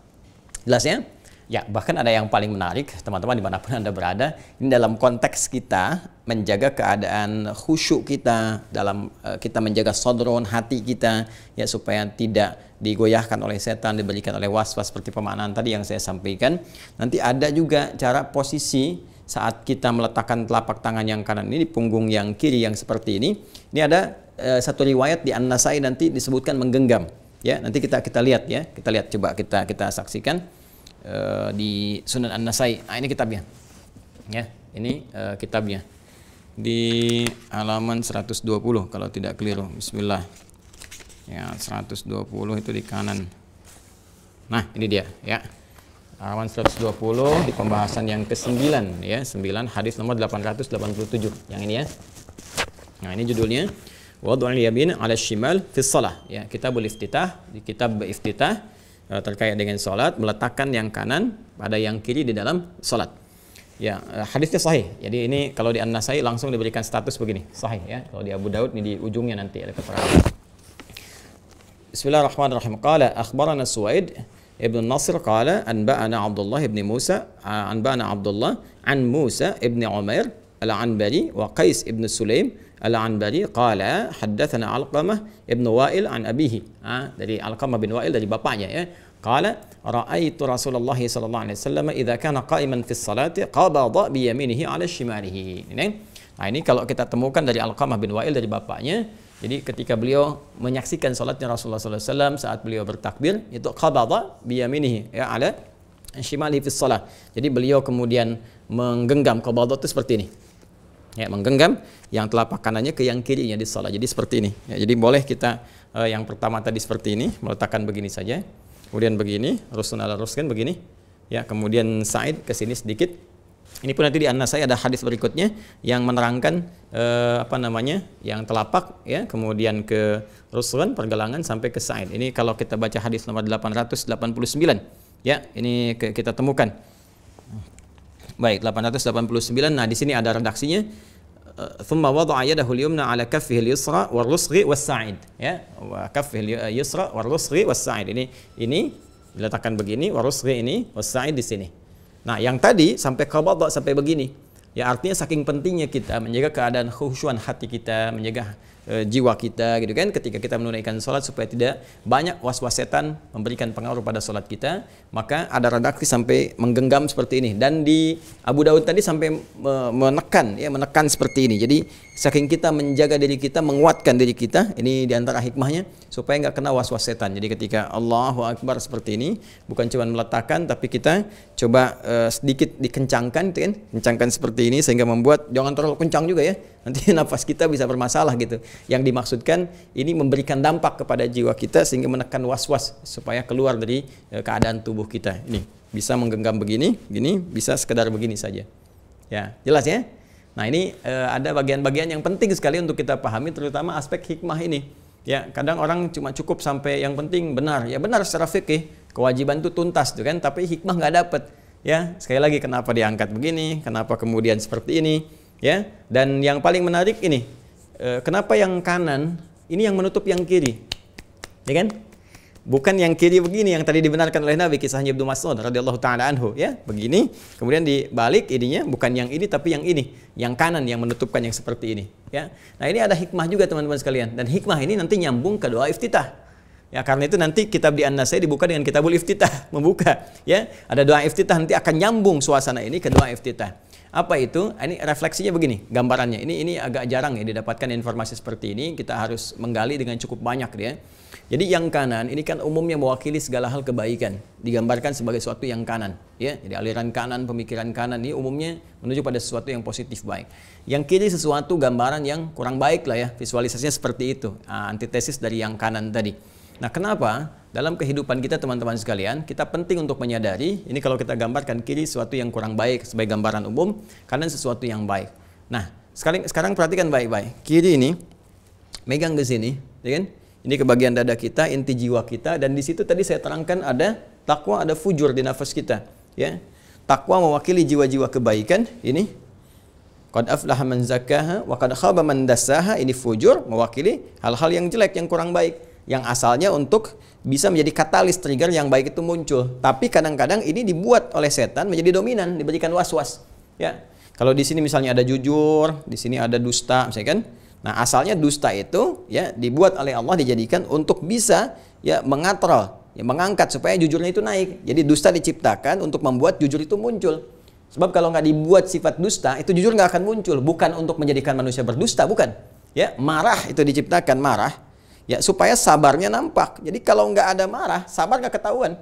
A: Jelas ya? Ya, bahkan ada yang paling menarik, teman-teman dimanapun Anda berada, ini dalam konteks kita menjaga keadaan khusyuk kita, dalam kita menjaga sodron hati kita, ya supaya tidak digoyahkan oleh setan, diberikan oleh was-was seperti pemaknaan tadi yang saya sampaikan. Nanti ada juga cara posisi saat kita meletakkan telapak tangan yang kanan ini di punggung yang kiri yang seperti ini. Ini ada satu riwayat di An-Nasai nanti disebutkan menggenggam. Ya, nanti kita lihat ya, kita lihat coba kita saksikan. Di Sunan An-Nasai. Nah, ini kitabnya. Ya, ini kitabnya. Di halaman 120 kalau tidak keliru. Bismillah. Ya, 120 itu di kanan. Nah, ini dia ya. Halaman 120 di pembahasan yang ke-9 ya, 9 hadis nomor 887. Yang ini ya. Nah, ini judulnya Wad'ul yamin 'ala syimal fi shalah. Ya, kitabul iftitah, di kitab iftitah terkait dengan salat, meletakkan yang kanan pada yang kiri di dalam salat. Ya, hadisnya sahih. Jadi ini kalau di An-Nasai langsung diberikan status begini, sahih ya. Kalau di Abu Daud ini di ujungnya nanti ada keterangan. Bismillahirrahmanirrahim. Qala akhbarana Suwaid ibn Nasr qala anba'ana Abdullah ibn Musa anba'ana Abdullah an Musa ibn Umair al-Anbari wa Qais ibn Sulaim al-Anbari qala haddatsana Alqamah ibn Wa'il an abihi. Dari Alqamah bin Wa'il dari bapaknya ya. Qala ra'aitu Rasulullah sallallahu alaihi wasallam idza kana qa'iman fi sholati qabada bi yaminihi 'ala shimalihi. Nah, ini kalau kita temukan dari Alqamah bin Wa'il dari bapaknya. Jadi ketika beliau menyaksikan salatnya Rasulullah sallallahu alaihi wasallam saat beliau bertakbir itu qabada bi yaminihi ya 'ala shimalihi fi shalah. Jadi beliau kemudian menggenggam, qabada itu seperti ini. Ya, menggenggam yang telapak kanannya ke yang kirinya di salat. Jadi seperti ini. Ya, jadi boleh kita yang pertama tadi seperti ini, meletakkan begini saja. Kemudian begini, rusun ala ruskan begini. Ya, kemudian sa'id ke sini sedikit. Ini pun nanti di An-Nasai ada hadis berikutnya yang menerangkan yang telapak ya, kemudian ke rusun pergelangan sampai ke sa'id. Ini kalau kita baca hadis nomor 889. Ya, ini kita temukan. Baik, 889. Nah, di sini ada redaksinya. Thumma wada'a yadahu al-yumna 'ala kaffihi al-yusra war-rusghi was-sa'id. Ya, wa kaffihi al-yusra war-rusghi was-sa'id. Ini diletakkan begini, war-rusghi ini, was-sa'id di sini. Nah, yang tadi sampai qabada sampai begini. Ya, artinya saking pentingnya kita menjaga keadaan khusyuan hati kita, menjaga jiwa kita gitu kan ketika kita menunaikan salat supaya tidak banyak was-was setan memberikan pengaruh pada salat kita. Maka ada redaksi sampai menggenggam seperti ini, dan di Abu Daud tadi sampai menekan seperti ini. Jadi saking kita menjaga diri kita, menguatkan diri kita, ini diantara hikmahnya supaya nggak kena was-was setan. Jadi ketika Allahu Akbar seperti ini bukan cuma meletakkan, tapi kita coba sedikit dikencangkan, gitu kan? Kencangkan seperti ini sehingga membuat jangan terlalu kencang juga ya. Nanti nafas kita bisa bermasalah gitu. Yang dimaksudkan ini memberikan dampak kepada jiwa kita sehingga menekan was-was supaya keluar dari keadaan tubuh kita. Ini bisa menggenggam begini, bisa sekedar begini saja. Ya, jelas ya? Nah, ini ada bagian-bagian yang penting sekali untuk kita pahami, terutama aspek hikmah ini. Ya, kadang orang cuma cukup sampai yang penting benar. Ya benar secara fikih, kewajiban itu tuntas tuh kan, tapi hikmah nggak dapat. Ya, sekali lagi kenapa diangkat begini, kenapa kemudian seperti ini. Ya, dan yang paling menarik ini, kenapa yang kanan ini yang menutup yang kiri, ya kan? Bukan yang kiri begini yang tadi dibenarkan oleh Nabi, kisahnya Ibnu Mas'ud radhiyallahu taala anhu, ya, begini, kemudian dibalik ininya bukan yang ini tapi yang ini, yang kanan yang menutupkan yang seperti ini, ya. Nah, ini ada hikmah juga teman-teman sekalian, dan hikmah ini nanti nyambung ke doa iftitah. Ya, karena itu nanti kitab di An-Nasai dibuka dengan kitabul iftitah, membuka, ya. Ada doa iftitah nanti akan nyambung suasana ini ke doa iftitah. Apa itu? Ini refleksinya begini, gambarannya. Ini agak jarang ya didapatkan informasi seperti ini. Kita harus menggali dengan cukup banyak dia. Jadi yang kanan ini kan umumnya mewakili segala hal kebaikan, digambarkan sebagai sesuatu yang kanan, ya. Jadi aliran kanan, pemikiran kanan ini umumnya menuju pada sesuatu yang positif baik. Yang kiri sesuatu gambaran yang kurang baik lah ya, visualisasinya seperti itu, antitesis dari yang kanan tadi. Nah, kenapa dalam kehidupan kita teman-teman sekalian, kita penting untuk menyadari, ini kalau kita gambarkan kiri sesuatu yang kurang baik sebagai gambaran umum, kanan sesuatu yang baik. Nah, sekarang perhatikan baik-baik. Kiri ini megang ke sini, ya kan? Ini ke bagian dada kita, inti jiwa kita, dan di situ tadi saya terangkan ada takwa, ada fujur di nafas kita, ya. Takwa mewakili jiwa-jiwa kebaikan, ini qad aflaha man zakkaha wa qad khaba man dassaha, ini fujur mewakili hal-hal yang jelek, yang kurang baik, yang asalnya untuk bisa menjadi katalis trigger yang baik itu muncul. Tapi kadang-kadang ini dibuat oleh setan menjadi dominan, diberikan was-was, ya. Kalau di sini misalnya ada jujur, di sini ada dusta, misalnya kan. Nah, asalnya dusta itu ya dibuat oleh Allah, dijadikan untuk bisa ya mengatrol, ya mengangkat supaya jujurnya itu naik. Jadi dusta diciptakan untuk membuat jujur itu muncul. Sebab kalau nggak dibuat sifat dusta, itu jujur nggak akan muncul. Bukan untuk menjadikan manusia berdusta, bukan. Ya, marah itu diciptakan, marah ya supaya sabarnya nampak. Jadi kalau nggak ada marah, sabar nggak ketahuan.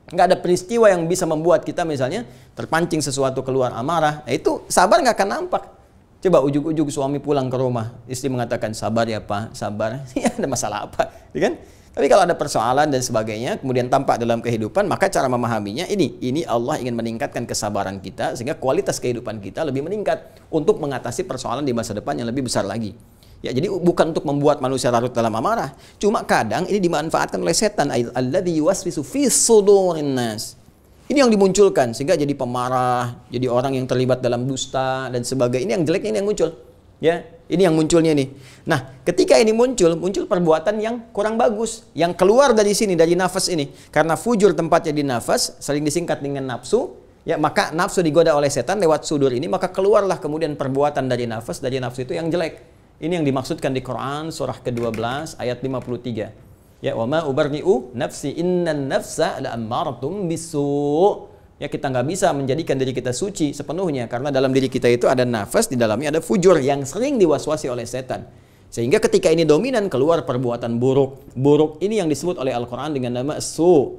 A: Nggak ada peristiwa yang bisa membuat kita misalnya terpancing sesuatu keluar amarah. Nah, itu sabar nggak akan nampak. Coba ujuk-ujuk suami pulang ke rumah, istri mengatakan sabar ya Pak, sabar. Ya, ada masalah apa, ya kan? Tapi kalau ada persoalan dan sebagainya, kemudian tampak dalam kehidupan, maka cara memahaminya ini Allah ingin meningkatkan kesabaran kita sehingga kualitas kehidupan kita lebih meningkat untuk mengatasi persoalan di masa depan yang lebih besar lagi. Ya, jadi bukan untuk membuat manusia larut dalam amarah. Cuma kadang ini dimanfaatkan oleh setan, alladzi yuwaswisu fi sudurin nas. Ini yang dimunculkan sehingga jadi pemarah, jadi orang yang terlibat dalam dusta dan sebagainya. Ini yang jeleknya, ini yang muncul. Ya, ini yang munculnya nih. Nah, ketika ini muncul perbuatan yang kurang bagus, yang keluar dari sini, dari nafas ini. Karena fujur tempatnya di nafas, sering disingkat dengan nafsu. Ya, maka nafsu digoda oleh setan lewat sudur ini, maka keluarlah kemudian perbuatan dari nafsu itu yang jelek. Ini yang dimaksudkan di Quran surah ke-12 ayat 53. Ya, wa ma ubarni'u nafsi innan nafsa la'ammaratum bisu. Ya, kita nggak bisa menjadikan diri kita suci sepenuhnya karena dalam diri kita itu ada nafas, di dalamnya ada fujur yang sering diwaswasi oleh setan. Sehingga ketika ini dominan keluar perbuatan buruk. Buruk ini yang disebut oleh Al-Qur'an dengan nama su.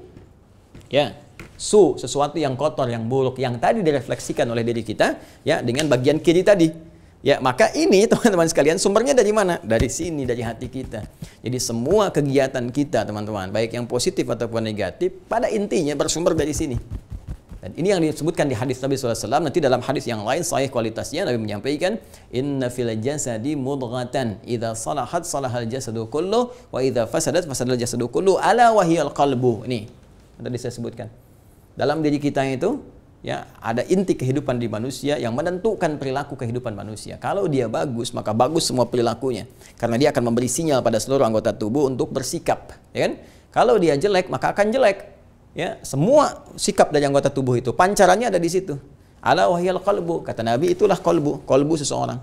A: Ya, su, sesuatu yang kotor, yang buruk, yang tadi direfleksikan oleh diri kita ya dengan bagian kiri tadi. Ya, maka ini teman-teman sekalian sumbernya dari mana? Dari sini, dari hati kita. Jadi semua kegiatan kita teman-teman, baik yang positif ataupun negatif, pada intinya bersumber dari sini. Dan ini yang disebutkan di hadis Nabi SAW. Nanti dalam hadis yang lain, sahih kualitasnya, Nabi menyampaikan, Inna fil jasadi mudghatan, idza salahat salahal jasadu kullu, wa idza fasadat fasadal jasadu kullu, ala wahiyal qalbu. Ini tadi saya sebutkan. Dalam diri kita itu, ya, ada inti kehidupan di manusia yang menentukan perilaku kehidupan manusia. Kalau dia bagus, maka bagus semua perilakunya. Karena dia akan memberi sinyal pada seluruh anggota tubuh untuk bersikap, ya kan? Kalau dia jelek, maka akan jelek. Ya, semua sikap dari anggota tubuh itu pancarannya ada di situ. Ala wahyal qalbu, kata Nabi, itulah kolbu seseorang.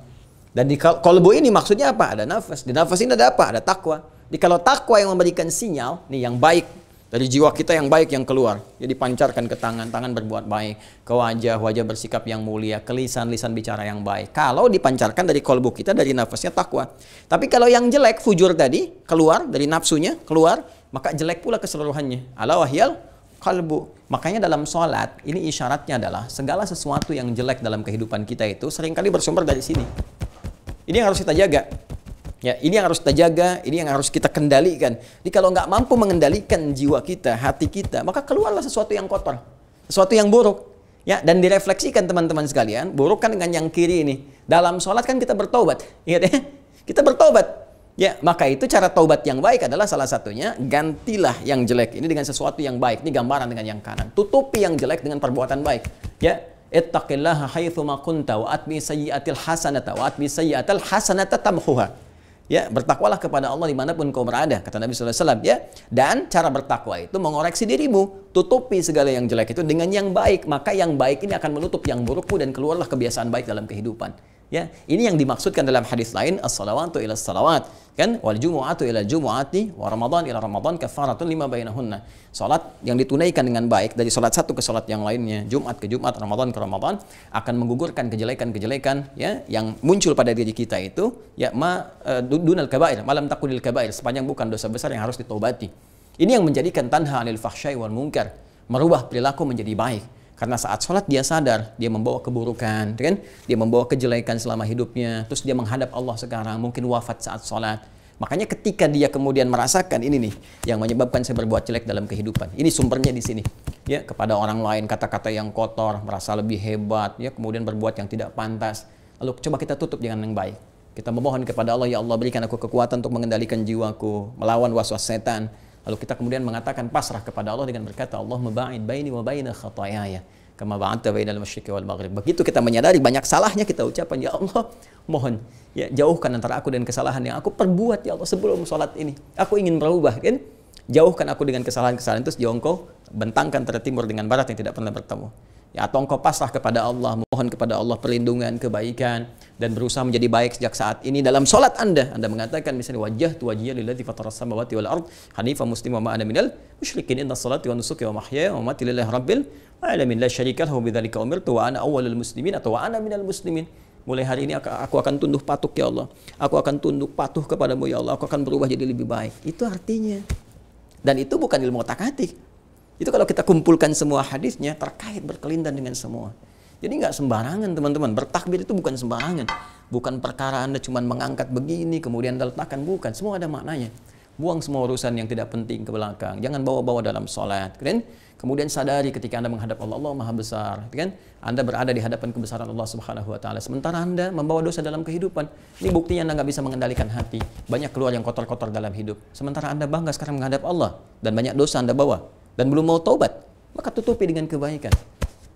A: Dan di kolbu ini maksudnya apa? Ada nafas. Di nafas ini ada apa? Ada takwa. Jadi kalau takwa yang memberikan sinyal, nih yang baik, dari jiwa kita yang baik yang keluar. Jadi pancarkan ke tangan, tangan berbuat baik. Ke wajah, wajah bersikap yang mulia. Ke lisan, lisan bicara yang baik. Kalau dipancarkan dari kolbu kita, dari nafasnya takwa. Tapi kalau yang jelek, fujur tadi, keluar dari nafsunya, keluar, maka jelek pula keseluruhannya. Ala wahyal qalbu. Makanya dalam sholat, ini isyaratnya adalah segala sesuatu yang jelek dalam kehidupan kita itu seringkali bersumber dari sini. Ini yang harus kita jaga. Ya, ini yang harus kita jaga, ini yang harus kita kendalikan. Jadi kalau nggak mampu mengendalikan jiwa kita, hati kita, maka keluarlah sesuatu yang kotor, sesuatu yang buruk. Ya, dan direfleksikan teman-teman sekalian, buruk kan dengan yang kiri ini. Dalam sholat kan kita bertobat, ingat ya? Kita bertobat. Ya, maka itu cara taubat yang baik adalah salah satunya gantilah yang jelek ini dengan sesuatu yang baik. Ini gambaran dengan yang kanan. Tutupi yang jelek dengan perbuatan baik. Ya, ittaqillaha haitsu ma kunta wa atbi sayyi'atil hasanata wa atbi sayyi'atal hasanata tamhuha. Ya, bertakwalah kepada Allah dimanapun kau berada, kata Nabi SAW. Ya, dan cara bertakwa itu mengoreksi dirimu, tutupi segala yang jelek itu dengan yang baik. Maka yang baik ini akan menutup yang burukmu dan keluarlah kebiasaan baik dalam kehidupan. Ya, ini yang dimaksudkan dalam hadis lain, as-salawatu ila salawat, kan? Wal jumu'atu ila jumu'ati wa ramadan ila ramadan kafaratun lima bainahunna. Salat yang ditunaikan dengan baik dari salat satu ke salat yang lainnya, Jumat ke Jumat, Ramadan ke Ramadan, akan menggugurkan kejelekan-kejelekan ya yang muncul pada diri kita itu, ya dunal kabair, malam takudil kabair, sepanjang bukan dosa besar yang harus ditobati. Ini yang menjadikan tanha 'anil fahsyai wal munkar, merubah perilaku menjadi baik. Karena saat sholat dia sadar, dia membawa keburukan, kan? Dia membawa kejelekan selama hidupnya, terus dia menghadap Allah sekarang, mungkin wafat saat sholat. Makanya ketika dia kemudian merasakan ini nih, yang menyebabkan saya berbuat jelek dalam kehidupan. Ini sumbernya di sini. Ya, kepada orang lain kata-kata yang kotor, merasa lebih hebat, ya, kemudian berbuat yang tidak pantas. Lalu coba kita tutup dengan yang baik. Kita memohon kepada Allah, ya Allah berikan aku kekuatan untuk mengendalikan jiwaku, melawan waswas setan. Lalu kita kemudian mengatakan pasrah kepada Allah dengan berkata, Allahumma ba'id baini wa baina khataayaya kama ba'adta bainal masyriqi wal maghrib. Begitu kita menyadari banyak salahnya, kita ucapkan, ya Allah, mohon ya jauhkan antara aku dan kesalahan yang aku perbuat ya Allah sebelum sholat ini. Aku ingin berubah, kan? Jauhkan aku dengan kesalahan-kesalahan itu sejauh engkau bentangkan antara timur dengan barat yang tidak pernah bertemu. Ya, atau engkau pasrah kepada Allah, mohon kepada Allah perlindungan, kebaikan, dan berusaha menjadi baik sejak saat ini dalam sholat Anda. Anda mengatakan misalnya, wajjahtu wajhiya lillazi fatara samawati wal ard hanifan musliman wa ma ana minal musyrikin, inna salati wa nusuki wa mahyaya wa mamati lillahi rabbil alamin la syarika lahu bidzalika umirtu wa ana awwalul muslimin atau wa ana minal muslimin. Mulai hari ini aku akan tunduk patuh ya Allah. Aku akan tunduk patuh kepadamu ya Allah. Aku akan berubah jadi lebih baik. Itu artinya. Dan itu bukan ilmu otak-atik. Itu kalau kita kumpulkan semua hadisnya terkait berkelindan dengan semua. Jadi nggak sembarangan teman-teman. Bertakbir itu bukan sembarangan. Bukan perkara Anda cuma mengangkat begini kemudian Anda letakkan. Bukan. Semua ada maknanya. Buang semua urusan yang tidak penting ke belakang. Jangan bawa-bawa dalam sholat. Kan? Kemudian sadari ketika Anda menghadap Allah, Allah Maha Besar. Kan? Anda berada di hadapan kebesaran Allah Subhanahu Wa Taala. Sementara Anda membawa dosa dalam kehidupan. Ini buktinya Anda nggak bisa mengendalikan hati. Banyak keluar yang kotor-kotor dalam hidup. Sementara Anda bangga sekarang menghadap Allah. Dan banyak dosa Anda bawa. Dan belum mau taubat, maka tutupi dengan kebaikan.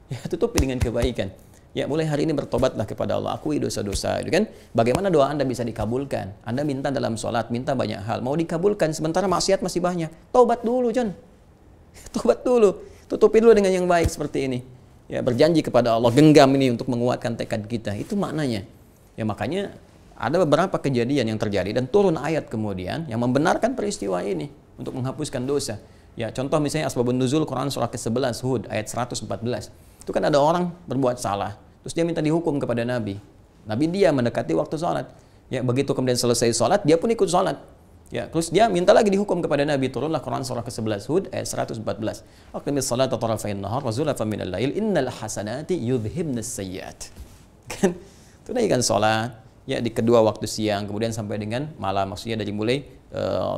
A: Ya, tutupi dengan kebaikan. Ya, mulai hari ini bertobatlah kepada Allah, akui dosa-dosa, itu kan? Bagaimana doa Anda bisa dikabulkan? Anda minta dalam sholat, minta banyak hal, mau dikabulkan, sementara maksiat masih banyak. Taubat dulu, John. Taubat dulu. Tutupi dulu dengan yang baik seperti ini. Ya, berjanji kepada Allah, genggam ini untuk menguatkan tekad kita. Itu maknanya. Ya, makanya ada beberapa kejadian yang terjadi dan turun ayat kemudian yang membenarkan peristiwa ini untuk menghapuskan dosa. Ya, contoh misalnya asbabun nuzul Quran surah ke-11 Hud ayat 114. Itu kan ada orang berbuat salah, terus dia minta dihukum kepada Nabi. Nabi dia mendekati waktu sholat. Ya, begitu kemudian selesai sholat, dia pun ikut sholat. Ya, terus dia minta lagi dihukum kepada Nabi. Turunlah Quran surah ke-11 Hud ayat 114. Aqimis salata tarafain nahar wa zulafan minal lail innal hasanati yudhibnas sayyiat. Kan tunaikan sholat ya di kedua waktu siang kemudian sampai dengan malam, maksudnya dari mulai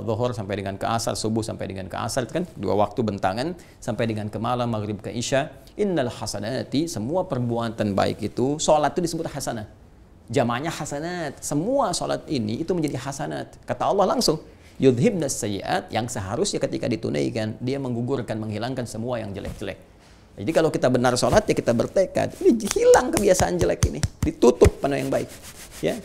A: zuhur sampai dengan ke asar, subuh sampai dengan ke asar, itu kan dua waktu bentangan sampai dengan ke malam, maghrib ke isya. Innal hasanati, semua perbuatan baik itu, sholat itu disebut hasanat. Jamaknya hasanat. Semua sholat ini itu menjadi hasanat. Kata Allah langsung, yudhibnas sayyiat, yang seharusnya ketika ditunaikan dia menggugurkan, menghilangkan semua yang jelek-jelek. Jadi kalau kita benar sholat ya kita bertekad, ini hilang kebiasaan jelek ini, ditutup pada yang baik. Ya.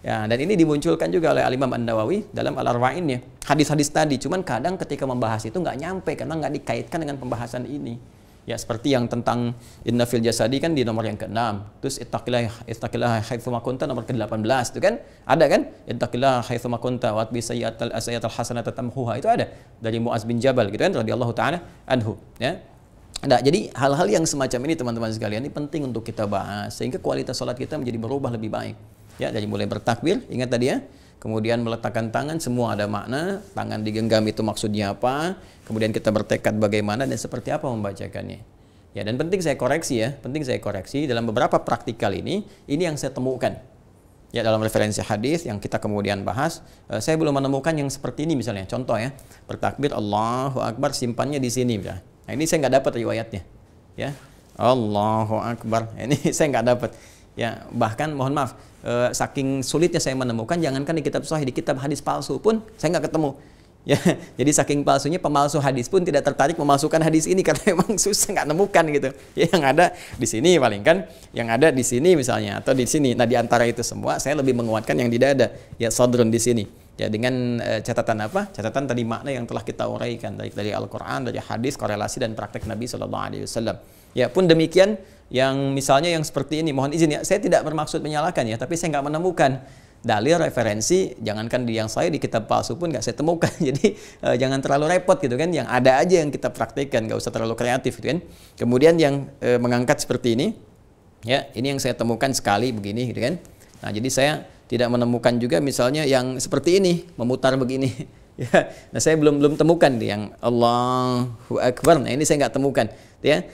A: Ya, dan ini dimunculkan juga oleh Al-Imam An-Nawawi dalam Al-Arba'innya. Hadis-hadis tadi, cuman kadang ketika membahas itu nggak nyampe karena nggak dikaitkan dengan pembahasan ini. Ya, seperti yang tentang inna fil jasadi kan di nomor yang ke-6. Terus ittaqillah haitsu ma kunta nomor ke-18 itu kan? Ada kan? Ittaqillah haitsu ma kunta wa atbi sayyi'atal hasanata tamhuha. Itu ada dari Muaz bin Jabal gitu kan radhiyallahu taala anhu, ya. Nah, jadi hal-hal yang semacam ini teman-teman sekalian ini penting untuk kita bahas sehingga kualitas salat kita menjadi berubah lebih baik. Ya, dari mulai bertakbir, ingat tadi ya, kemudian meletakkan tangan, semua ada makna, tangan digenggam itu maksudnya apa, kemudian kita bertekad bagaimana dan seperti apa membacakannya. Ya, dan penting saya koreksi ya, dalam beberapa praktikal ini yang saya temukan. Ya, dalam referensi hadis yang kita kemudian bahas, saya belum menemukan yang seperti ini misalnya. Contoh ya, bertakbir Allahu Akbar, simpannya di sini misalnya. Nah, ini saya nggak dapat riwayatnya. Ya, Allahu Akbar, ini saya nggak dapat. Ya, bahkan mohon maaf, saking sulitnya saya menemukan, jangankan di kitab sahih, di kitab hadis palsu pun saya nggak ketemu. Ya, jadi saking palsunya pemalsu hadis pun tidak tertarik memalsukan hadis ini karena memang susah nggak nemukan gitu. Ya, yang ada di sini paling kan, yang ada di sini misalnya atau di sini. Nah, di antara itu semua saya lebih menguatkan yang tidak ada. Ya, sadrun di sini. Ya, dengan catatan apa? Catatan tadi makna yang telah kita uraikan dari Al-Qur'an, dari hadis, korelasi dan praktek Nabi Sallallahu Alaihi Wasallam. Ya pun demikian, yang misalnya yang seperti ini, mohon izin ya, saya tidak bermaksud menyalahkan ya, tapi saya nggak menemukan dalil referensi, jangankan di yang saya di kitab palsu pun nggak saya temukan. Jadi jangan terlalu repot gitu kan, yang ada aja yang kita praktikkan, nggak usah terlalu kreatif gitu kan. Kemudian yang mengangkat seperti ini, ya ini yang saya temukan sekali begini gitu kan. Nah jadi saya tidak menemukan juga misalnya yang seperti ini, memutar begini. Ya, nah saya belum temukan yang Allahu Akbar. Nah ini saya nggak temukan, ya.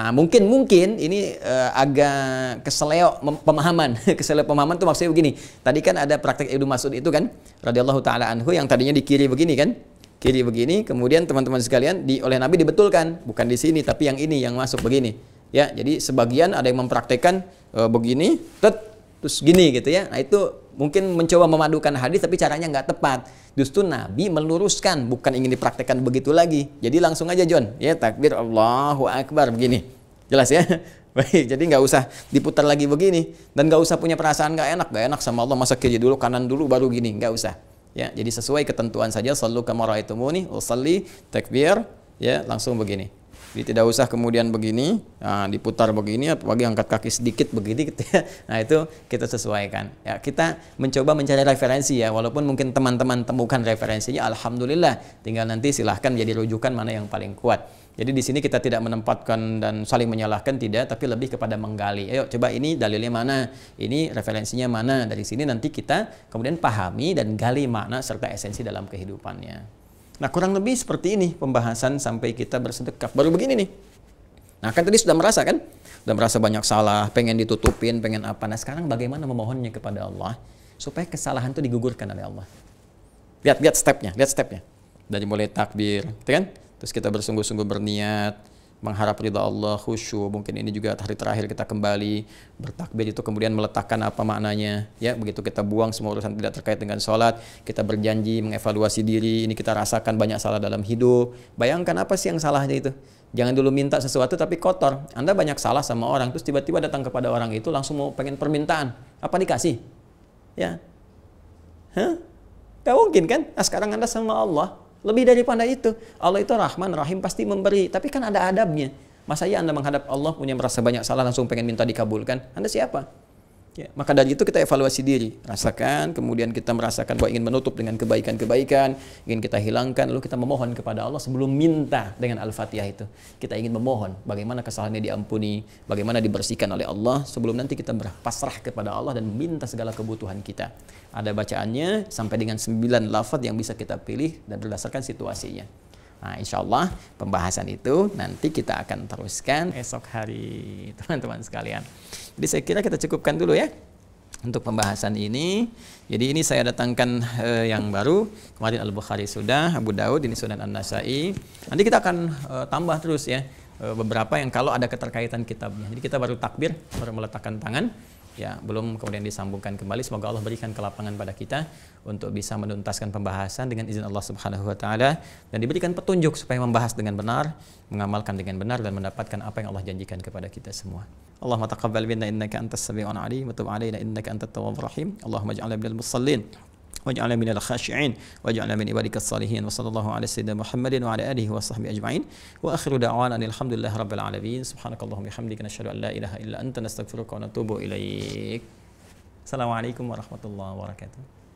A: Mungkin ini agak keseleo pemahaman. Keseleo pemahaman itu maksudnya begini. Tadi kan ada praktek Ibnu Mas'ud itu kan, radhiyallahu taala anhu, yang tadinya di kiri begini kan, kiri begini. Kemudian teman-teman sekalian oleh Nabi dibetulkan, bukan di sini tapi yang ini yang masuk begini. Ya, jadi sebagian ada yang mempraktekkan begini, terus gini gitu ya. Nah itu mungkin mencoba memadukan hadis tapi caranya nggak tepat. Justru Nabi meluruskan, bukan ingin dipraktekkan begitu lagi. Jadi langsung aja John, ya takbir Allahu Akbar begini. Jelas ya? Baik, jadi nggak usah diputar lagi begini dan nggak usah punya perasaan nggak enak sama Allah, masa kiri dulu kanan dulu baru gini, nggak usah. Ya, jadi sesuai ketentuan saja, sallu kama ra'aitumuni usolli, takbir, ya langsung begini. Jadi tidak usah kemudian begini, nah, diputar begini, apalagi angkat kaki sedikit begini gitu ya. Nah itu kita sesuaikan. Ya, kita mencoba mencari referensi ya, walaupun mungkin teman-teman temukan referensinya, alhamdulillah. Tinggal nanti silahkan jadi rujukan mana yang paling kuat. Jadi di sini kita tidak menempatkan dan saling menyalahkan, tidak, tapi lebih kepada menggali. Ayo coba ini dalilnya mana, ini referensinya mana. Dari sini nanti kita kemudian pahami dan gali makna serta esensi dalam kehidupannya. Nah kurang lebih seperti ini pembahasan sampai kita bersedekah. Baru begini nih. Nah kan tadi sudah merasa kan? Sudah merasa banyak salah, pengen ditutupin, pengen apa. Nah sekarang bagaimana memohonnya kepada Allah supaya kesalahan itu digugurkan oleh Allah. Lihat stepnya. Dari mulai takbir, gitu kan? Terus kita bersungguh-sungguh berniat, mengharap ridha Allah, khusyuk. Mungkin ini juga hari terakhir kita kembali bertakbir itu, kemudian meletakkan apa maknanya, ya begitu kita buang semua urusan tidak terkait dengan sholat, kita berjanji mengevaluasi diri, ini kita rasakan banyak salah dalam hidup. Bayangkan apa sih yang salahnya itu? Jangan dulu minta sesuatu tapi kotor. Anda banyak salah sama orang, terus tiba-tiba datang kepada orang itu langsung mau pengen permintaan, apa dikasih? Ya, gak mungkin kan? Nah, sekarang Anda sama Allah lebih daripada itu. Allah itu Rahman, Rahim, pasti memberi. Tapi kan ada adabnya. Masa ya Anda menghadap Allah punya merasa banyak salah langsung pengen minta dikabulkan? Anda siapa? Ya, maka dari itu kita evaluasi diri. Rasakan, kemudian kita merasakan bahwa ingin menutup dengan kebaikan-kebaikan, ingin kita hilangkan, lalu kita memohon kepada Allah sebelum minta dengan Al-Fatihah itu. Kita ingin memohon bagaimana kesalahannya diampuni, bagaimana dibersihkan oleh Allah sebelum nanti kita berpasrah kepada Allah dan meminta segala kebutuhan kita. Ada bacaannya sampai dengan 9 lafaz yang bisa kita pilih dan berdasarkan situasinya. Nah, insya Allah pembahasan itu nanti kita akan teruskan esok hari, teman-teman sekalian. Jadi saya kira kita cukupkan dulu ya untuk pembahasan ini. Jadi ini saya datangkan yang baru. Kemarin Al-Bukhari sudah, Abu Daud, ini Sunan An-Nasai. Nanti kita akan tambah terus ya beberapa yang kalau ada keterkaitan kitabnya. Jadi kita baru takbir, baru meletakkan tangan. Ya, belum kemudian disambungkan kembali. Semoga Allah berikan kelapangan pada kita untuk bisa menuntaskan pembahasan dengan izin Allah Subhanahu wa taala dan diberikan petunjuk supaya membahas dengan benar, mengamalkan dengan benar dan mendapatkan apa yang Allah janjikan kepada kita semua. Allahumma taqabbal minna innaka antas sami'un 'alim wa tub 'alaina innaka antat tawwabur rahim. Allahumma ij'alna minal musallin waj'alna minal khashi'in waj'alna min ibadikas salihin wa sallallahu ala sayyidina Muhammadin wa ala alihi wa sahbihi ajma'in wa akhiru da'wana alhamdulillahi rabbil alamin subhanakallahumma bihamdika nashhadu an la ilaha illa anta nastaghfiruka wa natubu ilaik. Assalamualaikum warahmatullahi wabarakatuh.